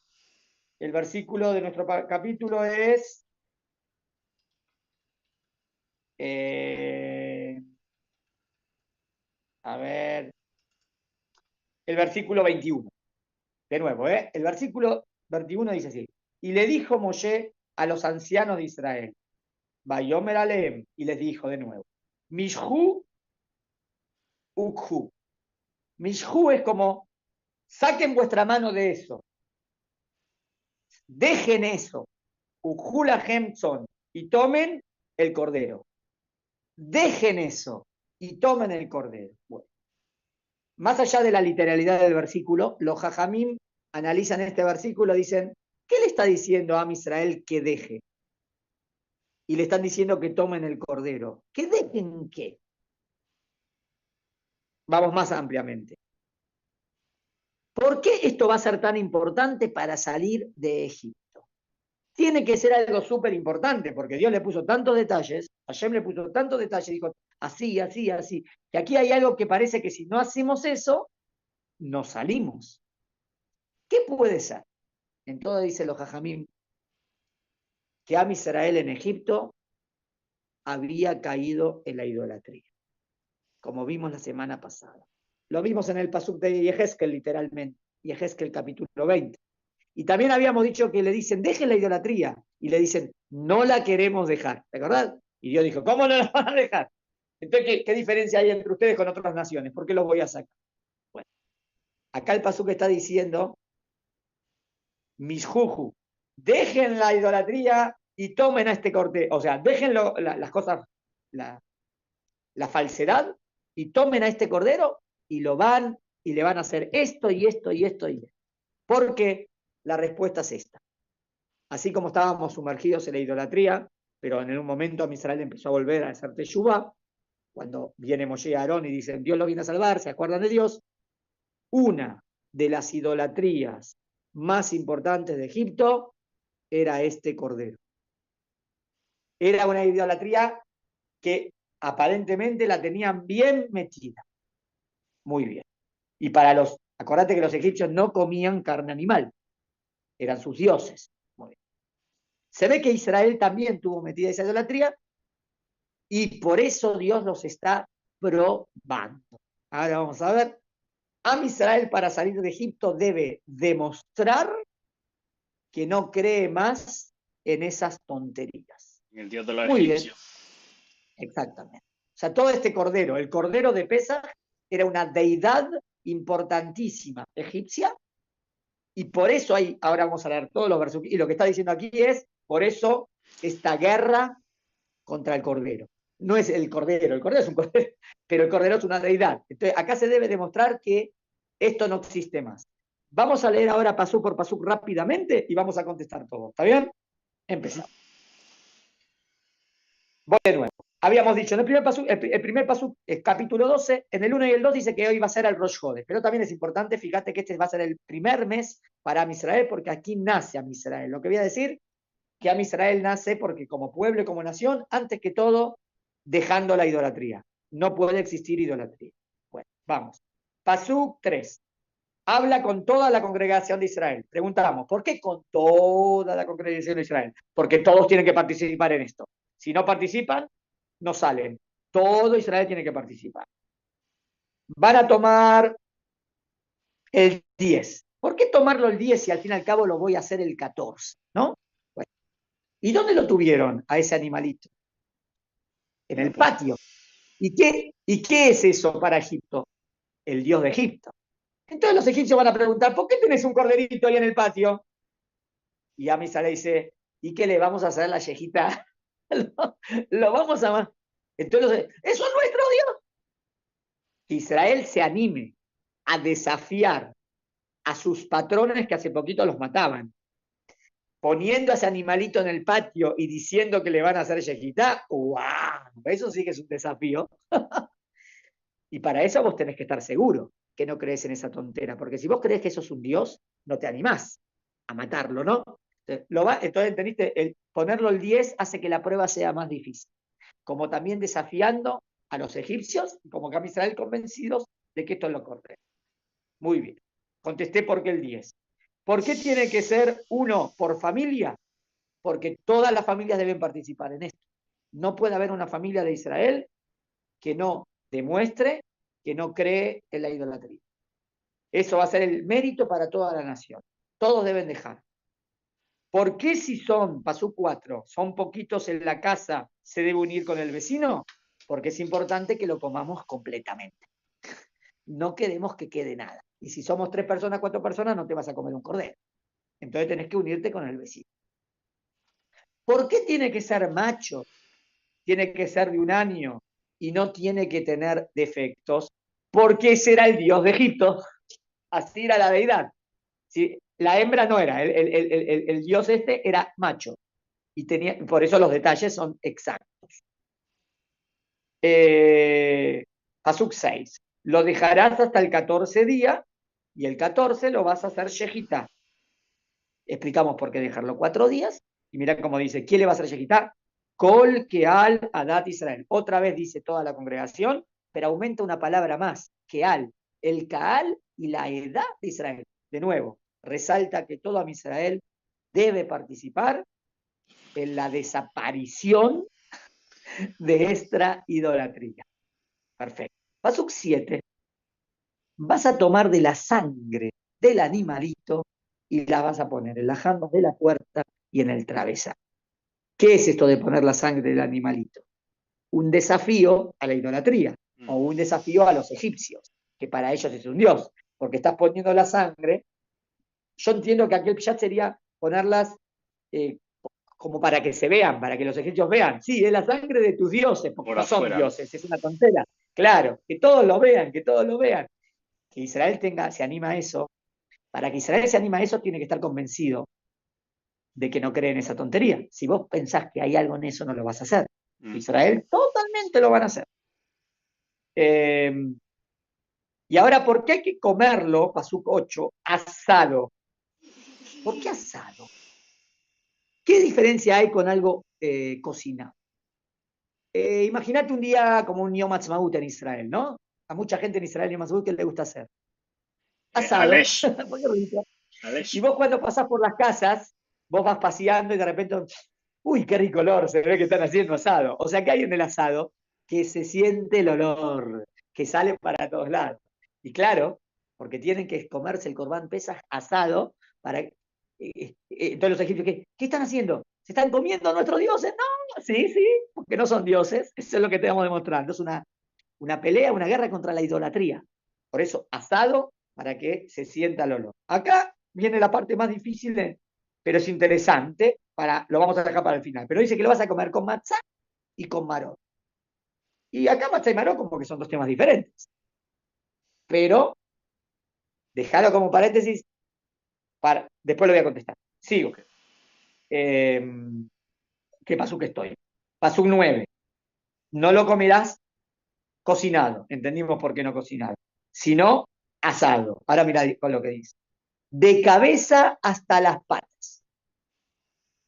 Speaker 2: El versículo de nuestro capítulo es a ver, el versículo 21. De nuevo, el versículo 21 dice así: y le dijo Moshe a los ancianos de Israel, Vayomer Aleem, y les dijo de nuevo, Mishhu Ukhu. Mishhu es como, saquen vuestra mano de eso, dejen eso, Ukhu lahem son, y tomen el cordero. Dejen eso y tomen el cordero. Bueno, más allá de la literalidad del versículo, los jajamim analizan este versículo y dicen, ¿qué le está diciendo a Israel que deje? Y le están diciendo que tomen el cordero. ¿Que dejen qué? Vamos más ampliamente. ¿Por qué esto va a ser tan importante para salir de Egipto? Tiene que ser algo súper importante, porque Dios le puso tantos detalles, Hashem le puso tantos detalles, dijo así, así, así, que aquí hay algo que parece que si no hacemos eso, no salimos. ¿Qué puede ser? Entonces dice los Jajamim que Am Israel en Egipto había caído en la idolatría, como vimos la semana pasada. Lo vimos en el Pasuk de Yehezkel, literalmente, Yehezkel capítulo 20. Y también habíamos dicho que le dicen, dejen la idolatría, y le dicen, no la queremos dejar, ¿te acordás? Y Dios dijo, ¿cómo no la van a dejar? Entonces, ¿qué diferencia hay entre ustedes con otras naciones? ¿Por qué los voy a sacar? Bueno, acá el Pasuk está diciendo, Misjuju, dejen la idolatría y tomen a este corte, o sea, dejen las cosas, la, la falsedad y tomen a este cordero y lo van y le van a hacer esto y esto y esto y esto. Porque la respuesta es esta. Así como estábamos sumergidos en la idolatría, pero en un momento Israel empezó a volver a hacer teshuvá, cuando viene Moshe y Aarón y dicen, Dios los viene a salvar, se acuerdan de Dios, una de las idolatrías más importantes de Egipto era este cordero. Era una idolatría que aparentemente la tenían bien metida. Muy bien. Y acordate que los egipcios no comían carne animal, eran sus dioses. Muy bien. Se ve que Israel también tuvo metida esa idolatría y por eso Dios los está probando. Ahora vamos a ver. Israel para salir de Egipto debe demostrar que no cree más en esas tonterías.
Speaker 1: El dios de los
Speaker 2: Muy
Speaker 1: egipcios.
Speaker 2: Bien, exactamente. O sea, todo este cordero, el cordero de Pesaj, era una deidad importantísima egipcia, y por eso ahora vamos a leer todos los versos, y lo que está diciendo aquí es, por eso esta guerra contra el cordero. No es el cordero es un cordero, pero el cordero es una deidad. Entonces, acá se debe demostrar que esto no existe más. Vamos a leer ahora pasuk por pasuk rápidamente y vamos a contestar todo. ¿Está bien? Empezamos. Voy de nuevo. Habíamos dicho, en el primer pasuk es capítulo 12, en el 1 y el 2 dice que hoy va a ser el Rosh Hodesh, pero también es importante, fíjate que este va a ser el primer mes para Am Israel, porque aquí nace Am Israel. Lo que voy a decir, que Am Israel nace porque como pueblo y como nación, antes que todo, dejando la idolatría. No puede existir idolatría. Bueno, vamos. Pasuk 3. Habla con toda la congregación de Israel. Preguntamos, ¿por qué con toda la congregación de Israel? Porque todos tienen que participar en esto. Si no participan, no salen. Todo Israel tiene que participar. Van a tomar el 10. ¿Por qué tomarlo el 10 si al fin y al cabo lo voy a hacer el 14? ¿No? Bueno. ¿Y dónde lo tuvieron a ese animalito? En el patio. ¿Y qué es eso para Egipto? El dios de Egipto. Entonces los egipcios van a preguntar, ¿por qué tenés un corderito ahí en el patio? Y Amisa le dice, ¿y qué le vamos a hacer a la yejita? lo vamos a... Entonces, eso es nuestro Dios. Que Israel se anime a desafiar a sus patrones que hace poquito los mataban, poniendo a ese animalito en el patio y diciendo que le van a hacer yejita. ¡Wow! Eso sí que es un desafío. Y para eso vos tenés que estar seguro que no crees en esa tontera, porque si vos crees que eso es un Dios, no te animás a matarlo, ¿no? Entonces, ¿entendiste? Ponerlo el 10 hace que la prueba sea más difícil. Como también desafiando a los egipcios, como que a Israel convencidos de que esto es lo correcto. Muy bien. Contesté por qué el 10. ¿Por qué tiene que ser uno por familia? Porque todas las familias deben participar en esto. No puede haber una familia de Israel que no demuestre que no cree en la idolatría. Eso va a ser el mérito para toda la nación. Todos deben dejar. ¿Por qué si son, pasó 4, son poquitos en la casa, se debe unir con el vecino? Porque es importante que lo comamos completamente. No queremos que quede nada. Y si somos 3 personas, 4 personas, no te vas a comer un cordero. Entonces tenés que unirte con el vecino. ¿Por qué tiene que ser macho? Tiene que ser de 1 año y no tiene que tener defectos. Porque ese era el dios de Egipto. Así era la deidad. ¿Sí? La hembra no era, el dios este era macho. Y por eso los detalles son exactos. Pasuk 6. Lo dejarás hasta el 14 día y el 14 lo vas a hacer shejitá. Explicamos por qué dejarlo 4 días. Y mirá cómo dice, ¿quién le va a hacer shejitá? Kol Keal Adat Israel. Otra vez dice toda la congregación, pero aumenta una palabra más, Keal, el Kaal y la edad de Israel. De nuevo, resalta que todo Am Israel debe participar en la desaparición de esta idolatría. Perfecto. Pasuk 7. Vas a tomar de la sangre del animalito y la vas a poner en las jambas de la puerta y en el travesaño. ¿Qué es esto de poner la sangre del animalito? Un desafío a la idolatría o un desafío a los egipcios, que para ellos es un dios, porque estás poniendo la sangre. Yo entiendo que aquel pshat sería ponerlas como para que se vean, para que los egipcios vean. Sí, es la sangre de tus dioses, porque no son dioses, es una tontera. Claro, que todos lo vean, que todos lo vean. Que Israel se anima a eso. Para que Israel se anima a eso, tiene que estar convencido de que no cree en esa tontería. Si vos pensás que hay algo en eso, no lo vas a hacer. Israel totalmente lo van a hacer. Eh, y ahora, ¿por qué hay que comerlo, Pasuk 8, asado? ¿Por qué asado? ¿Qué diferencia hay con algo cocinado? Imagínate un día como un Yom Ha'atzmaut en Israel, ¿no? A mucha gente en Israel Yom Ha'atzmaut que le gusta hacer asado.
Speaker 1: Alesh,
Speaker 2: ¿Por qué rico? Y
Speaker 1: Alesh.
Speaker 2: vos cuando pasás por las casas, vos vas paseando y de repente, uy, qué rico olor, se ve que están haciendo asado. O sea que hay en el asado que se siente el olor, que sale para todos lados. Y claro, porque tienen que comerse el corbán pesas asado para... entonces los egipcios, ¿qué están haciendo? ¿Se están comiendo a nuestros dioses? No, sí, sí, porque no son dioses. Eso es lo que te estamos demostrando. Es una pelea, una guerra contra la idolatría. Por eso, asado para que se sienta el olor. Acá viene la parte más difícil, pero es interesante, lo vamos a dejar para el final. Pero dice que lo vas a comer con matzá y con maró. Y acá matzá y maró como que son dos temas diferentes. Pero déjalo como paréntesis, después lo voy a contestar. Sigo.
Speaker 1: Ok.
Speaker 2: Eh, ¿Qué pasó que estoy? Pasó un 9. No lo comerás cocinado. Entendimos por qué no cocinado. Sino asado. Ahora mira con lo que dice. De cabeza hasta las patas.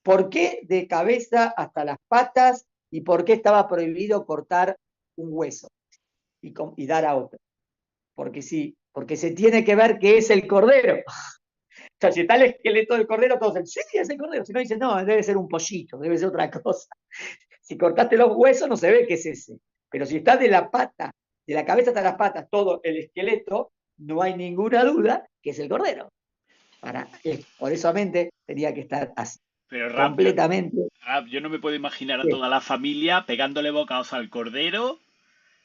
Speaker 2: ¿Por qué de cabeza hasta las patas y por qué estaba prohibido cortar un hueso y dar a otro? Porque sí, porque se tiene que ver que es el cordero. O sea, si está el esqueleto del cordero, todos dicen, sí, es el cordero. Si no, dicen, no, debe ser un pollito, debe ser otra cosa. Si cortaste los huesos, no se ve que es ese. Pero si está de la pata, de la cabeza hasta las patas, todo el esqueleto, no hay ninguna duda que es el cordero. Por eso mente tenía que estar así,
Speaker 1: Pero
Speaker 2: completamente.
Speaker 1: Yo no me puedo imaginar a toda la familia pegándole bocados al cordero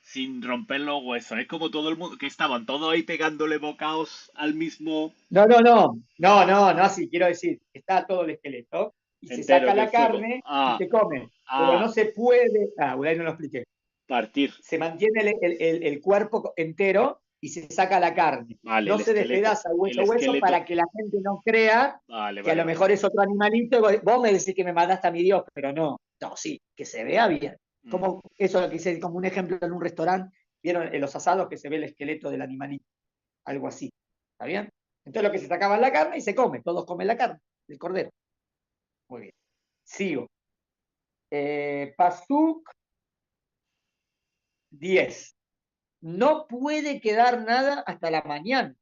Speaker 1: sin romper los huesos. Es como todo el mundo, que estaban todos ahí pegándole bocados al mismo
Speaker 2: No, no, no, no, no, no, así quiero decir, está todo el esqueleto y se
Speaker 1: entero
Speaker 2: saca
Speaker 1: del
Speaker 2: la
Speaker 1: fuego.
Speaker 2: carne y
Speaker 1: Ah,
Speaker 2: se come, pero no
Speaker 1: ah,
Speaker 2: se puede, por ahí no lo expliqué,
Speaker 1: partir.
Speaker 2: se mantiene el cuerpo entero y se saca la carne,
Speaker 1: Vale,
Speaker 2: no
Speaker 1: el
Speaker 2: se
Speaker 1: esqueleto.
Speaker 2: despedaza
Speaker 1: El
Speaker 2: hueso a hueso
Speaker 1: esqueleto.
Speaker 2: para que la gente no crea
Speaker 1: Vale,
Speaker 2: que a
Speaker 1: vale,
Speaker 2: lo
Speaker 1: vale,
Speaker 2: mejor
Speaker 1: vale.
Speaker 2: es otro animalito, y vos me decís que me mandaste a mi Dios, pero no, no, sí, que se vea bien.
Speaker 1: Mm.
Speaker 2: Como eso lo que hice como un ejemplo en un restaurante, vieron en los asados que se ve el esqueleto del animalito, algo así, ¿está bien? Entonces lo que se sacaba es la carne y se come, todos comen la carne, el cordero. Muy bien. Sigo. Pasuk 10. No puede quedar nada hasta la mañana.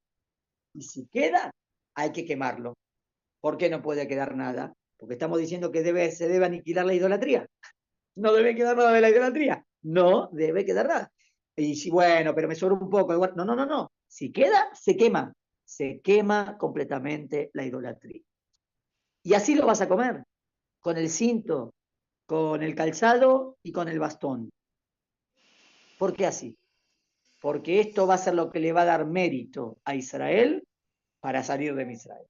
Speaker 2: Y si queda, hay que quemarlo. ¿Por qué no puede quedar nada? Porque estamos diciendo que se debe aniquilar la idolatría. No debe quedar nada de la idolatría. No debe quedar nada. Y si, bueno, pero me sobra un poco. Igual. No, no, no, no. Si queda, se quema. Se quema completamente la idolatría. Y así lo vas a comer. Con el cinto, con el calzado y con el bastón. ¿Por qué así? Porque esto va a ser lo que le va a dar mérito a Israel para salir de Israel.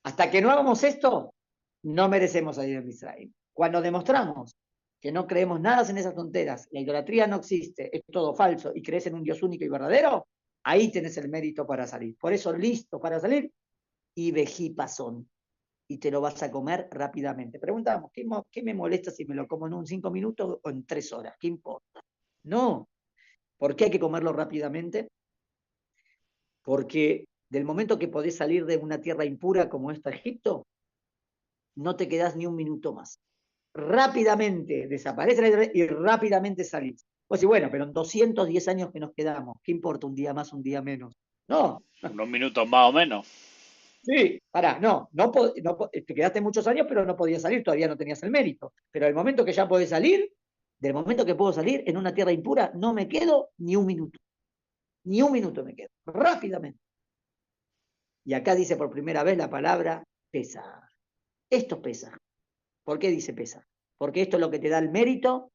Speaker 2: Hasta que no hagamos esto, no merecemos salir de Israel. Cuando demostramos que no creemos nada en esas tonteras, la idolatría no existe, es todo falso y crees en un Dios único y verdadero, ahí tenés el mérito para salir. Por eso, listo para salir y vejí pasón. Y te lo vas a comer rápidamente. Preguntamos, ¿qué me molesta si me lo como en un 5 minutos o en 3 horas? ¿Qué importa? No. ¿Por qué hay que comerlo rápidamente? Porque del momento que podés salir de una tierra impura como esta Egipto, no te quedás ni un minuto más. Rápidamente desaparece la tierra y rápidamente salís. Pues sí, bueno, pero en 210 años que nos quedamos, ¿qué importa un día más, un día menos? No,
Speaker 1: Unos minutos más o menos.
Speaker 2: sí, pará, no, te quedaste muchos años, pero no podías salir, todavía no tenías el mérito. Pero el momento que ya podés salir, del momento que puedo salir en una tierra impura, no me quedo ni un minuto me quedo, rápidamente. Y acá dice por primera vez la palabra pesa. Esto pesa. ¿Por qué dice pesa? Porque esto es lo que te da el mérito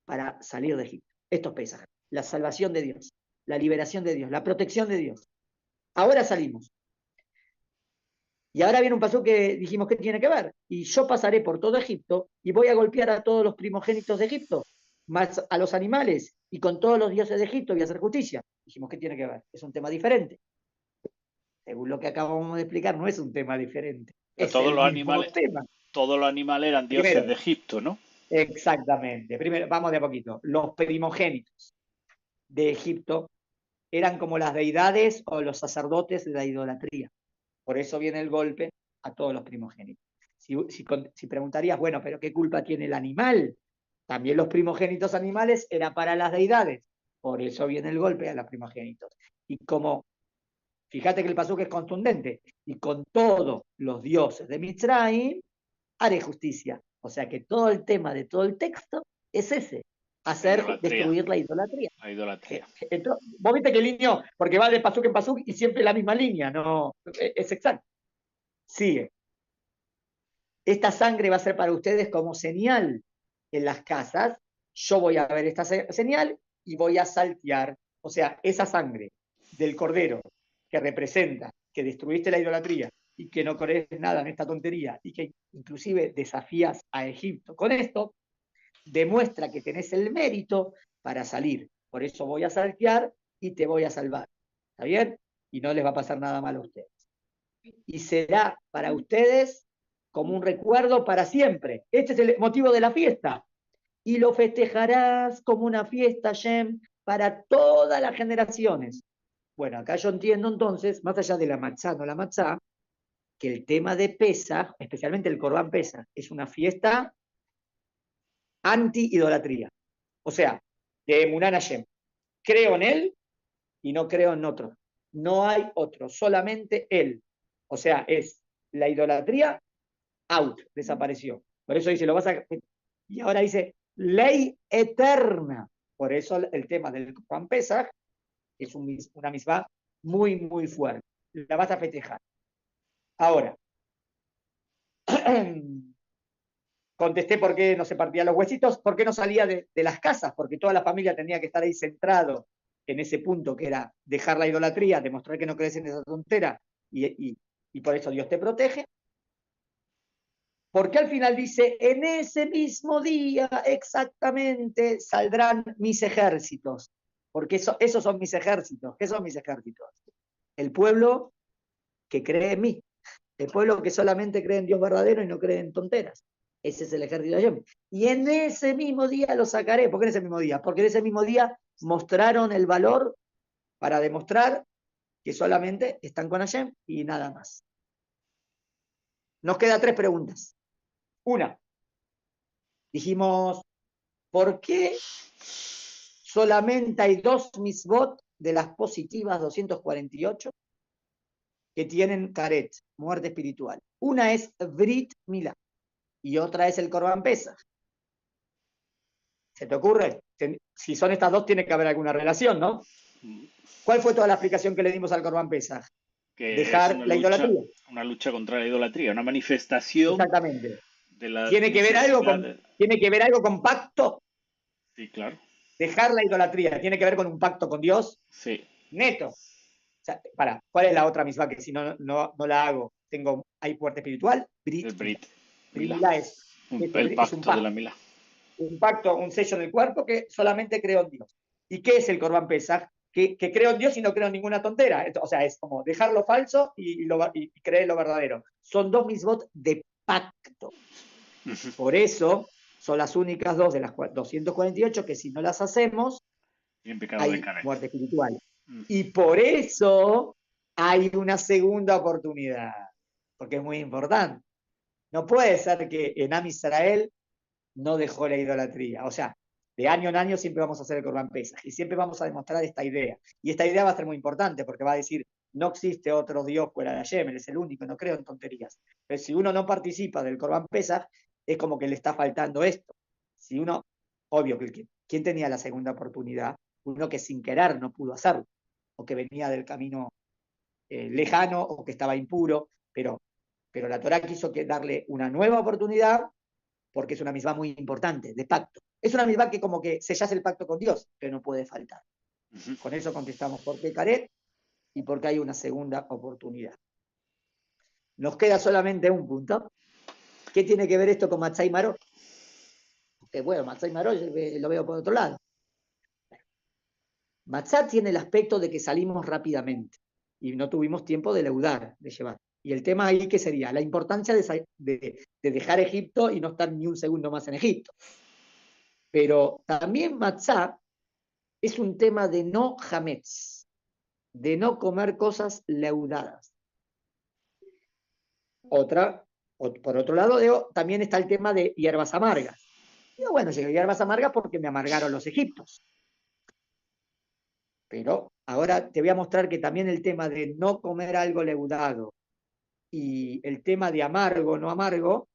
Speaker 2: para salir de Egipto. Esto pesa. La salvación de Dios, la liberación de Dios, la protección de Dios. Ahora salimos. Y ahora viene un paso que dijimos que tiene que ver. Y yo pasaré por todo Egipto y voy a golpear a todos los primogénitos de Egipto, más a los animales, y con todos los dioses de Egipto voy a hacer justicia. Dijimos que tiene que ver. Es un tema diferente. Según lo que acabamos de explicar, no es un tema diferente.
Speaker 1: Pero
Speaker 2: Es el mismo tema.
Speaker 1: todos los animales eran dioses
Speaker 2: Primero,
Speaker 1: de Egipto, ¿no?
Speaker 2: exactamente. Primero, vamos de a poquito. Los primogénitos. de Egipto eran como las deidades o los sacerdotes de la idolatría. Por eso viene el golpe a todos los primogénitos. Si preguntarías, bueno, pero ¿qué culpa tiene el animal? También los primogénitos animales eran para las deidades. Por eso viene el golpe a los primogénitos. Y como, fíjate que el pasuk es contundente, y con todos los dioses de Mitzrayim haré justicia. O sea que todo el tema de todo el texto es ese, destruir la idolatría.
Speaker 1: La idolatría.
Speaker 2: Entonces, vos viste que línea, porque va de pasuk en pasuk y siempre la misma línea, no, es exacto. Sigue. Esta sangre va a ser para ustedes como señal en las casas. Yo voy a ver esta señal y voy a saltear. O sea, esa sangre del cordero que representa que destruiste la idolatría y que no crees nada en esta tontería y que inclusive desafías a Egipto con esto, demuestra que tenés el mérito para salir. Por eso voy a saltear y te voy a salvar. ¿Está bien? Y no les va a pasar nada malo a ustedes. Y será para ustedes como un recuerdo para siempre. Este es el motivo de la fiesta. Y lo festejarás como una fiesta, Shem, para todas las generaciones. Bueno, acá yo entiendo entonces, más allá de la matzá, no la matzá, que el tema de Pesaj, especialmente el Corbán Pesaj, es una fiesta anti-idolatría. O sea, de Emunán Hashem. Creo en él y no creo en otro. No hay otro, solamente él. O sea, es la idolatría out, desapareció. Por eso dice, lo vas a... Y ahora dice, ley eterna. Por eso el tema del Juan Pesaj es una misma muy, muy fuerte. La vas a festejar. Ahora, contesté por qué no se partían los huesitos, por qué no salía de las casas, porque toda la familia tenía que estar ahí centrado en ese punto que era dejar la idolatría, demostrar que no crees en esa tontera, y por eso Dios te protege. Porque al final dice, en ese mismo día exactamente saldrán mis ejércitos. Porque esos son mis ejércitos. ¿Qué son mis ejércitos? El pueblo que cree en mí. El pueblo que solamente cree en Dios verdadero y no cree en tonteras. Ese es el ejército de Hashem. Y en ese mismo día lo sacaré. ¿Por qué en ese mismo día? Porque en ese mismo día mostraron el valor para demostrar que solamente están con Hashem y nada más. Nos quedan 3 preguntas. Una, dijimos, ¿por qué solamente hay 2 misbot de las positivas 248 que tienen caret, muerte espiritual? Una es Brit Milá y otra es el Corban Pesaj. ¿Se te ocurre? Si son estas dos, tiene que haber alguna relación, ¿no? ¿Cuál fue toda la explicación que le dimos al Corban Pesaj?
Speaker 1: Que
Speaker 2: dejar la idolatría.
Speaker 1: Una lucha contra la idolatría, una manifestación.
Speaker 2: Exactamente.
Speaker 1: De la
Speaker 2: ¿Tiene que ver algo con pacto?
Speaker 1: Sí, claro.
Speaker 2: Dejar la idolatría, ¿tiene que ver con un pacto con Dios?
Speaker 1: Sí.
Speaker 2: Neto. O sea, ¿cuál es la otra misma que si no la hago, hay muerte espiritual?
Speaker 1: El Brit.
Speaker 2: Milá es
Speaker 1: el pacto
Speaker 2: un pacto
Speaker 1: de la Milá.
Speaker 2: Un pacto, un sello en el cuerpo que solamente creo en Dios. ¿Y qué es el Corban Pesaj? Que creo en Dios y no creo en ninguna tontera. O sea, es como dejar lo falso y creer lo verdadero. Son 2 misbot de pacto. Por eso son las únicas 2 de las 248 que si no las hacemos, hay muerte espiritual. Y por eso hay una segunda oportunidad, porque es muy importante. No puede ser que en Am Israel no dejó la idolatría. O sea, de año en año siempre vamos a hacer el Corban Pesaj y siempre vamos a demostrar esta idea. Y esta idea va a ser muy importante porque va a decir, no existe otro Dios fuera de Hashem, él es el único, no creo en tonterías. Pero si uno no participa del Corban Pesaj, es como que le está faltando esto. Si uno, obvio que ¿quién tenía la segunda oportunidad? Uno que sin querer no pudo hacerlo, o que venía del camino lejano, o que estaba impuro, pero la Torá quiso darle una nueva oportunidad porque es una misma muy importante, de pacto. Es una misma que como que sellas el pacto con Dios, que no puede faltar. Con eso contestamos por qué caret y porque hay una segunda oportunidad. Nos queda solamente un punto. ¿Qué tiene que ver esto con Matzai Maró? Que bueno, Matzai Maró lo veo por otro lado. Matzá tiene el aspecto de que salimos rápidamente y no tuvimos tiempo de leudar, de llevar. Y el tema ahí, ¿qué sería? La importancia de dejar Egipto y no estar ni un segundo más en Egipto. Pero también Matzá es un tema de no hametz, de no comer cosas leudadas. Por otro lado, también está el tema de hierbas amargas. Digo, bueno, llegué a hierbas amargas porque me amargaron los egipcios. Pero ahora te voy a mostrar que también el tema de no comer algo leudado y el tema de amargo, no amargo,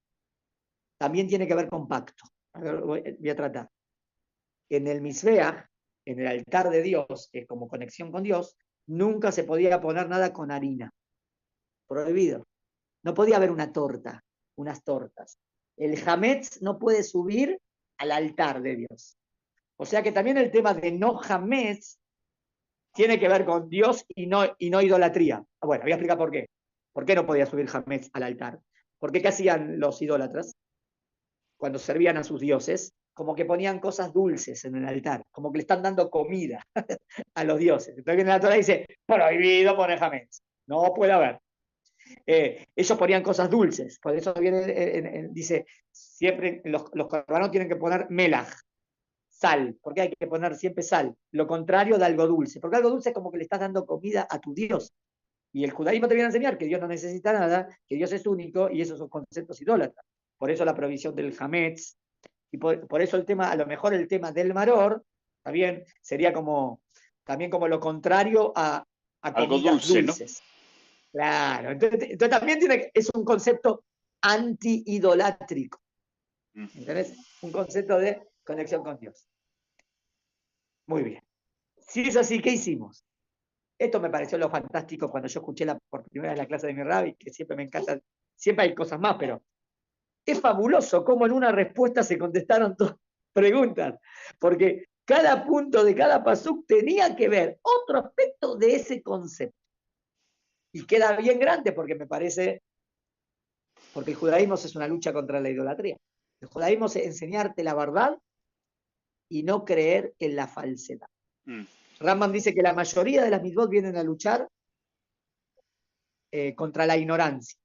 Speaker 2: también tiene que ver con pacto. A ver, voy a tratar. En el Misbeach, en el altar de Dios, que es como conexión con Dios, nunca se podía poner nada con harina. Prohibido. No podía haber una torta, unas tortas. El hametz no puede subir al altar de Dios. O sea que también el tema de no hametz tiene que ver con Dios y no idolatría. Bueno, voy a explicar por qué. ¿Por qué no podía subir hametz al altar? Porque ¿qué hacían los idólatras cuando servían a sus dioses? Como que ponían cosas dulces en el altar, como que le están dando comida a los dioses. Entonces viene la Torah y dice, prohibido poner hametz. No puede haber. Ellos ponían cosas dulces, por eso viene, dice, siempre los corbanos tienen que poner melaj, sal, porque hay que poner siempre sal, lo contrario de algo dulce, porque algo dulce es como que le estás dando comida a tu Dios, y el judaísmo te viene a enseñar que Dios no necesita nada, que Dios es único, y esos son conceptos idólatras, por eso la provisión del hametz, y por eso el tema, a lo mejor el tema del maror, también sería también como lo contrario a
Speaker 1: Algo
Speaker 2: comidas
Speaker 1: dulce, ¿no?
Speaker 2: dulces. Claro, entonces también es un concepto anti-idolátrico, ¿entendés? Un concepto de conexión con Dios. Muy bien. Si es así, ¿qué hicimos? Esto me pareció lo fantástico cuando yo escuché por primera vez la clase de mi rabbi, que siempre me encanta, siempre hay cosas más, pero es fabuloso cómo en una respuesta se contestaron todas preguntas, porque cada punto de cada pasuk tenía que ver otro aspecto de ese concepto. Y queda bien grande porque me parece, porque el judaísmo es una lucha contra la idolatría. El judaísmo es enseñarte la verdad y no creer en la falsedad. Rambam dice que la mayoría de las mitzvot vienen a luchar contra la ignorancia.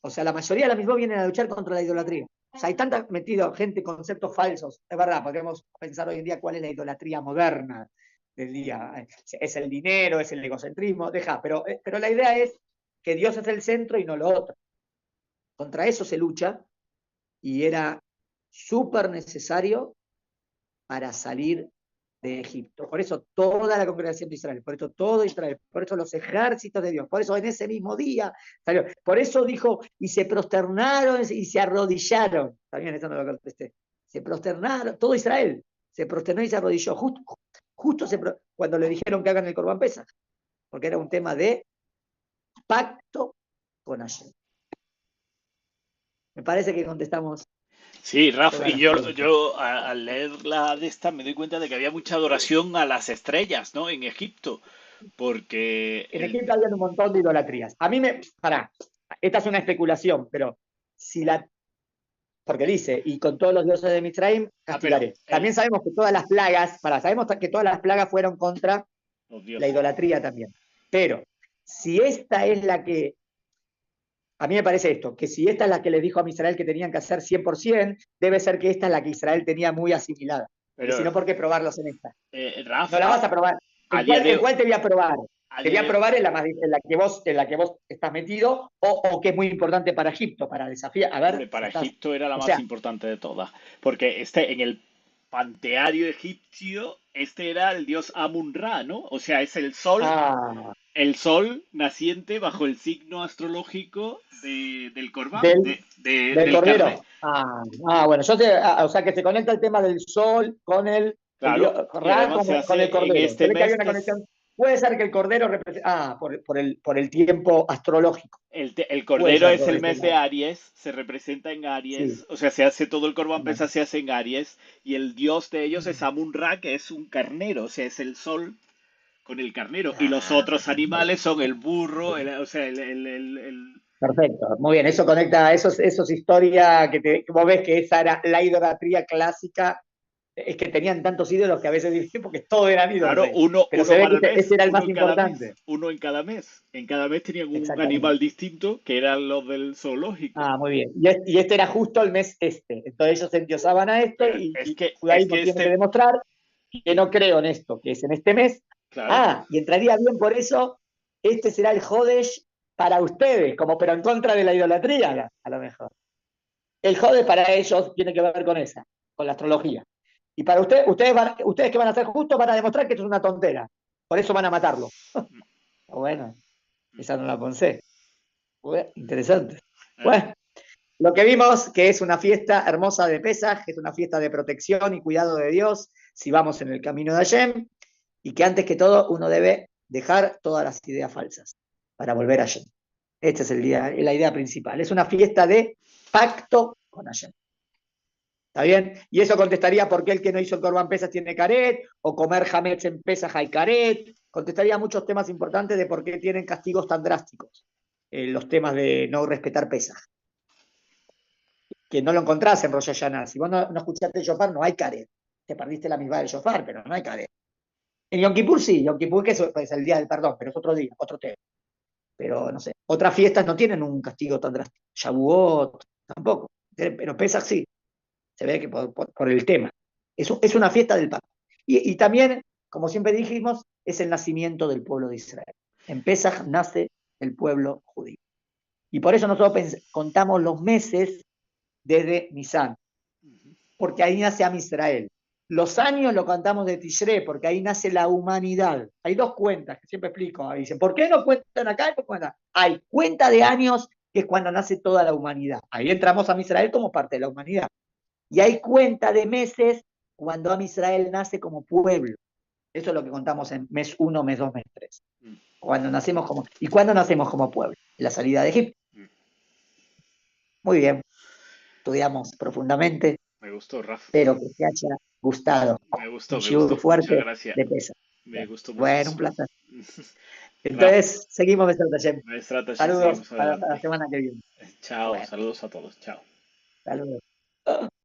Speaker 2: O sea, la mayoría de las mitzvot vienen a luchar contra la idolatría. O sea, hay tanta metido gente, conceptos falsos. Es verdad, podemos pensar hoy en día cuál es la idolatría moderna del día. Es el dinero, es el egocentrismo, pero la idea es que Dios es el centro y no lo otro. Contra eso se lucha y era súper necesario para salir de Egipto. Por eso toda la congregación de Israel, por eso todo Israel, por eso los ejércitos de Dios, por eso en ese mismo día salió. Por eso dijo, y se prosternaron y se arrodillaron. También eso no lo contesté. Se prosternaron, todo Israel se prosternó y se arrodilló. Justo cuando le dijeron que hagan el Corban Pesach, porque era un tema de pacto con Hashem. Me parece que contestamos.
Speaker 1: Sí, Rafa, y yo al leer la de esta me doy cuenta de que había mucha adoración a las estrellas, ¿no? En Egipto, porque...
Speaker 2: En Egipto había un montón de idolatrías. A mí esta es una especulación, pero porque dice, y con todos los dioses de Mitzrayim castigaré. También sabemos que todas las plagas, sabemos que todas las plagas fueron contra la idolatría también. Pero, si esta es la que, a mí me parece esto, que si esta es la que les dijo a Israel que tenían que hacer 100%, debe ser que esta es la que Israel tenía muy asimilada. Pero, y si no, ¿por qué probarlos en esta?
Speaker 1: Rafa,
Speaker 2: no la vas a probar. ¿En cuál te voy a probar? Te voy a probar en la que vos estás metido o que es muy importante para Egipto, para desafiar. A ver,
Speaker 1: para Egipto era la más importante de todas, porque en el panteario egipcio, era el dios Amun-Ra, ¿no? O sea, es el sol, el sol naciente bajo el signo astrológico del Corbán,
Speaker 2: del Cordero. Bueno, o sea que se conecta el tema del sol con el con el Cordero. Puede ser que el Cordero representa. Por el tiempo astrológico.
Speaker 1: El Cordero es el mes de Aries, se representa en Aries, sí. O sea, se hace todo el Corban Pesach, se hace en Aries, y el dios de ellos es Amun-Ra, que es un carnero, o sea, es el sol con el carnero, y los otros animales son el burro,
Speaker 2: Perfecto, muy bien, eso conecta, eso es historia que vos ves que esa era la idolatría clásica. Es que tenían tantos ídolos que a veces dicen porque todos eran ídolos.
Speaker 1: Claro,
Speaker 2: pero se ve que ese era el más importante.
Speaker 1: Uno en cada mes. En cada mes tenían un animal distinto que eran los del zoológico.
Speaker 2: Muy bien. Y este era justo el mes este. Entonces ellos endiosaban a y judaísmo tiene que demostrar que no creo en esto, que es en este mes.
Speaker 1: Claro.
Speaker 2: Ah, y entraría bien por eso, este será el Jodesh para ustedes, como pero en contra de la idolatría, a lo mejor. El Jodesh para ellos tiene que ver con esa, con la astrología. Y para ustedes que van a hacer justo van a demostrar que esto es una tontera. Por eso van a matarlo. Bueno, esa no la pensé. Bueno, interesante. Bueno, lo que vimos que es una fiesta hermosa de Pesaj, que es una fiesta de protección y cuidado de Dios, si vamos en el camino de Hashem, y que antes que todo uno debe dejar todas las ideas falsas para volver a Hashem. Esta es la idea principal. Es una fiesta de pacto con Hashem. ¿Está bien? Y eso contestaría por qué el que no hizo el Corban Pesach tiene caret, o comer Hametz en Pesach hay caret. Contestaría muchos temas importantes de por qué tienen castigos tan drásticos. Los temas de no respetar Pesach. Que no lo encontrás en Rosh Hashanah. Si vos no escuchaste el shofar, no hay caret. Te perdiste la misma del shofar, pero no hay caret. En Yom Kippur sí, Yom Kippur que es el día del perdón, pero es otro día, otro tema. Pero no sé, otras fiestas no tienen un castigo tan drástico. Shavuot tampoco, pero Pesach sí. Se ve que por el tema. Es una fiesta del pacto. Y también, como siempre dijimos, es el nacimiento del pueblo de Israel. En Pesach nace el pueblo judío. Y por eso nosotros contamos los meses desde Nisan, porque ahí nace Am Israel. Los años lo contamos de Tishré, porque ahí nace la humanidad. Hay dos cuentas que siempre explico. Ahí dicen, ¿por qué no cuentan acá? Hay cuenta de años, que es cuando nace toda la humanidad. Ahí entramos a Am Israel como parte de la humanidad. Y hay cuenta de meses cuando Am Israel nace como pueblo. Eso es lo que contamos en mes 1, mes 2, mes 3. ¿Y cuándo nacemos como pueblo? En la salida de Egipto. Muy bien. Estudiamos profundamente.
Speaker 1: Me gustó, Rafa.
Speaker 2: Espero que te haya gustado.
Speaker 1: Me gustó,
Speaker 2: Un
Speaker 1: me gustó.
Speaker 2: shiur fuerte
Speaker 1: Muchas gracias.
Speaker 2: de pesa.
Speaker 1: Me gustó
Speaker 2: Bueno, un
Speaker 1: muchísimo.
Speaker 2: placer. Entonces, seguimos Besat Hashem.
Speaker 1: Maestra Tashem,
Speaker 2: Saludos
Speaker 1: seguimos
Speaker 2: para la
Speaker 1: adelante.
Speaker 2: semana que viene.
Speaker 1: Chao,
Speaker 2: Bueno,
Speaker 1: saludos a todos. Chao.
Speaker 2: saludos.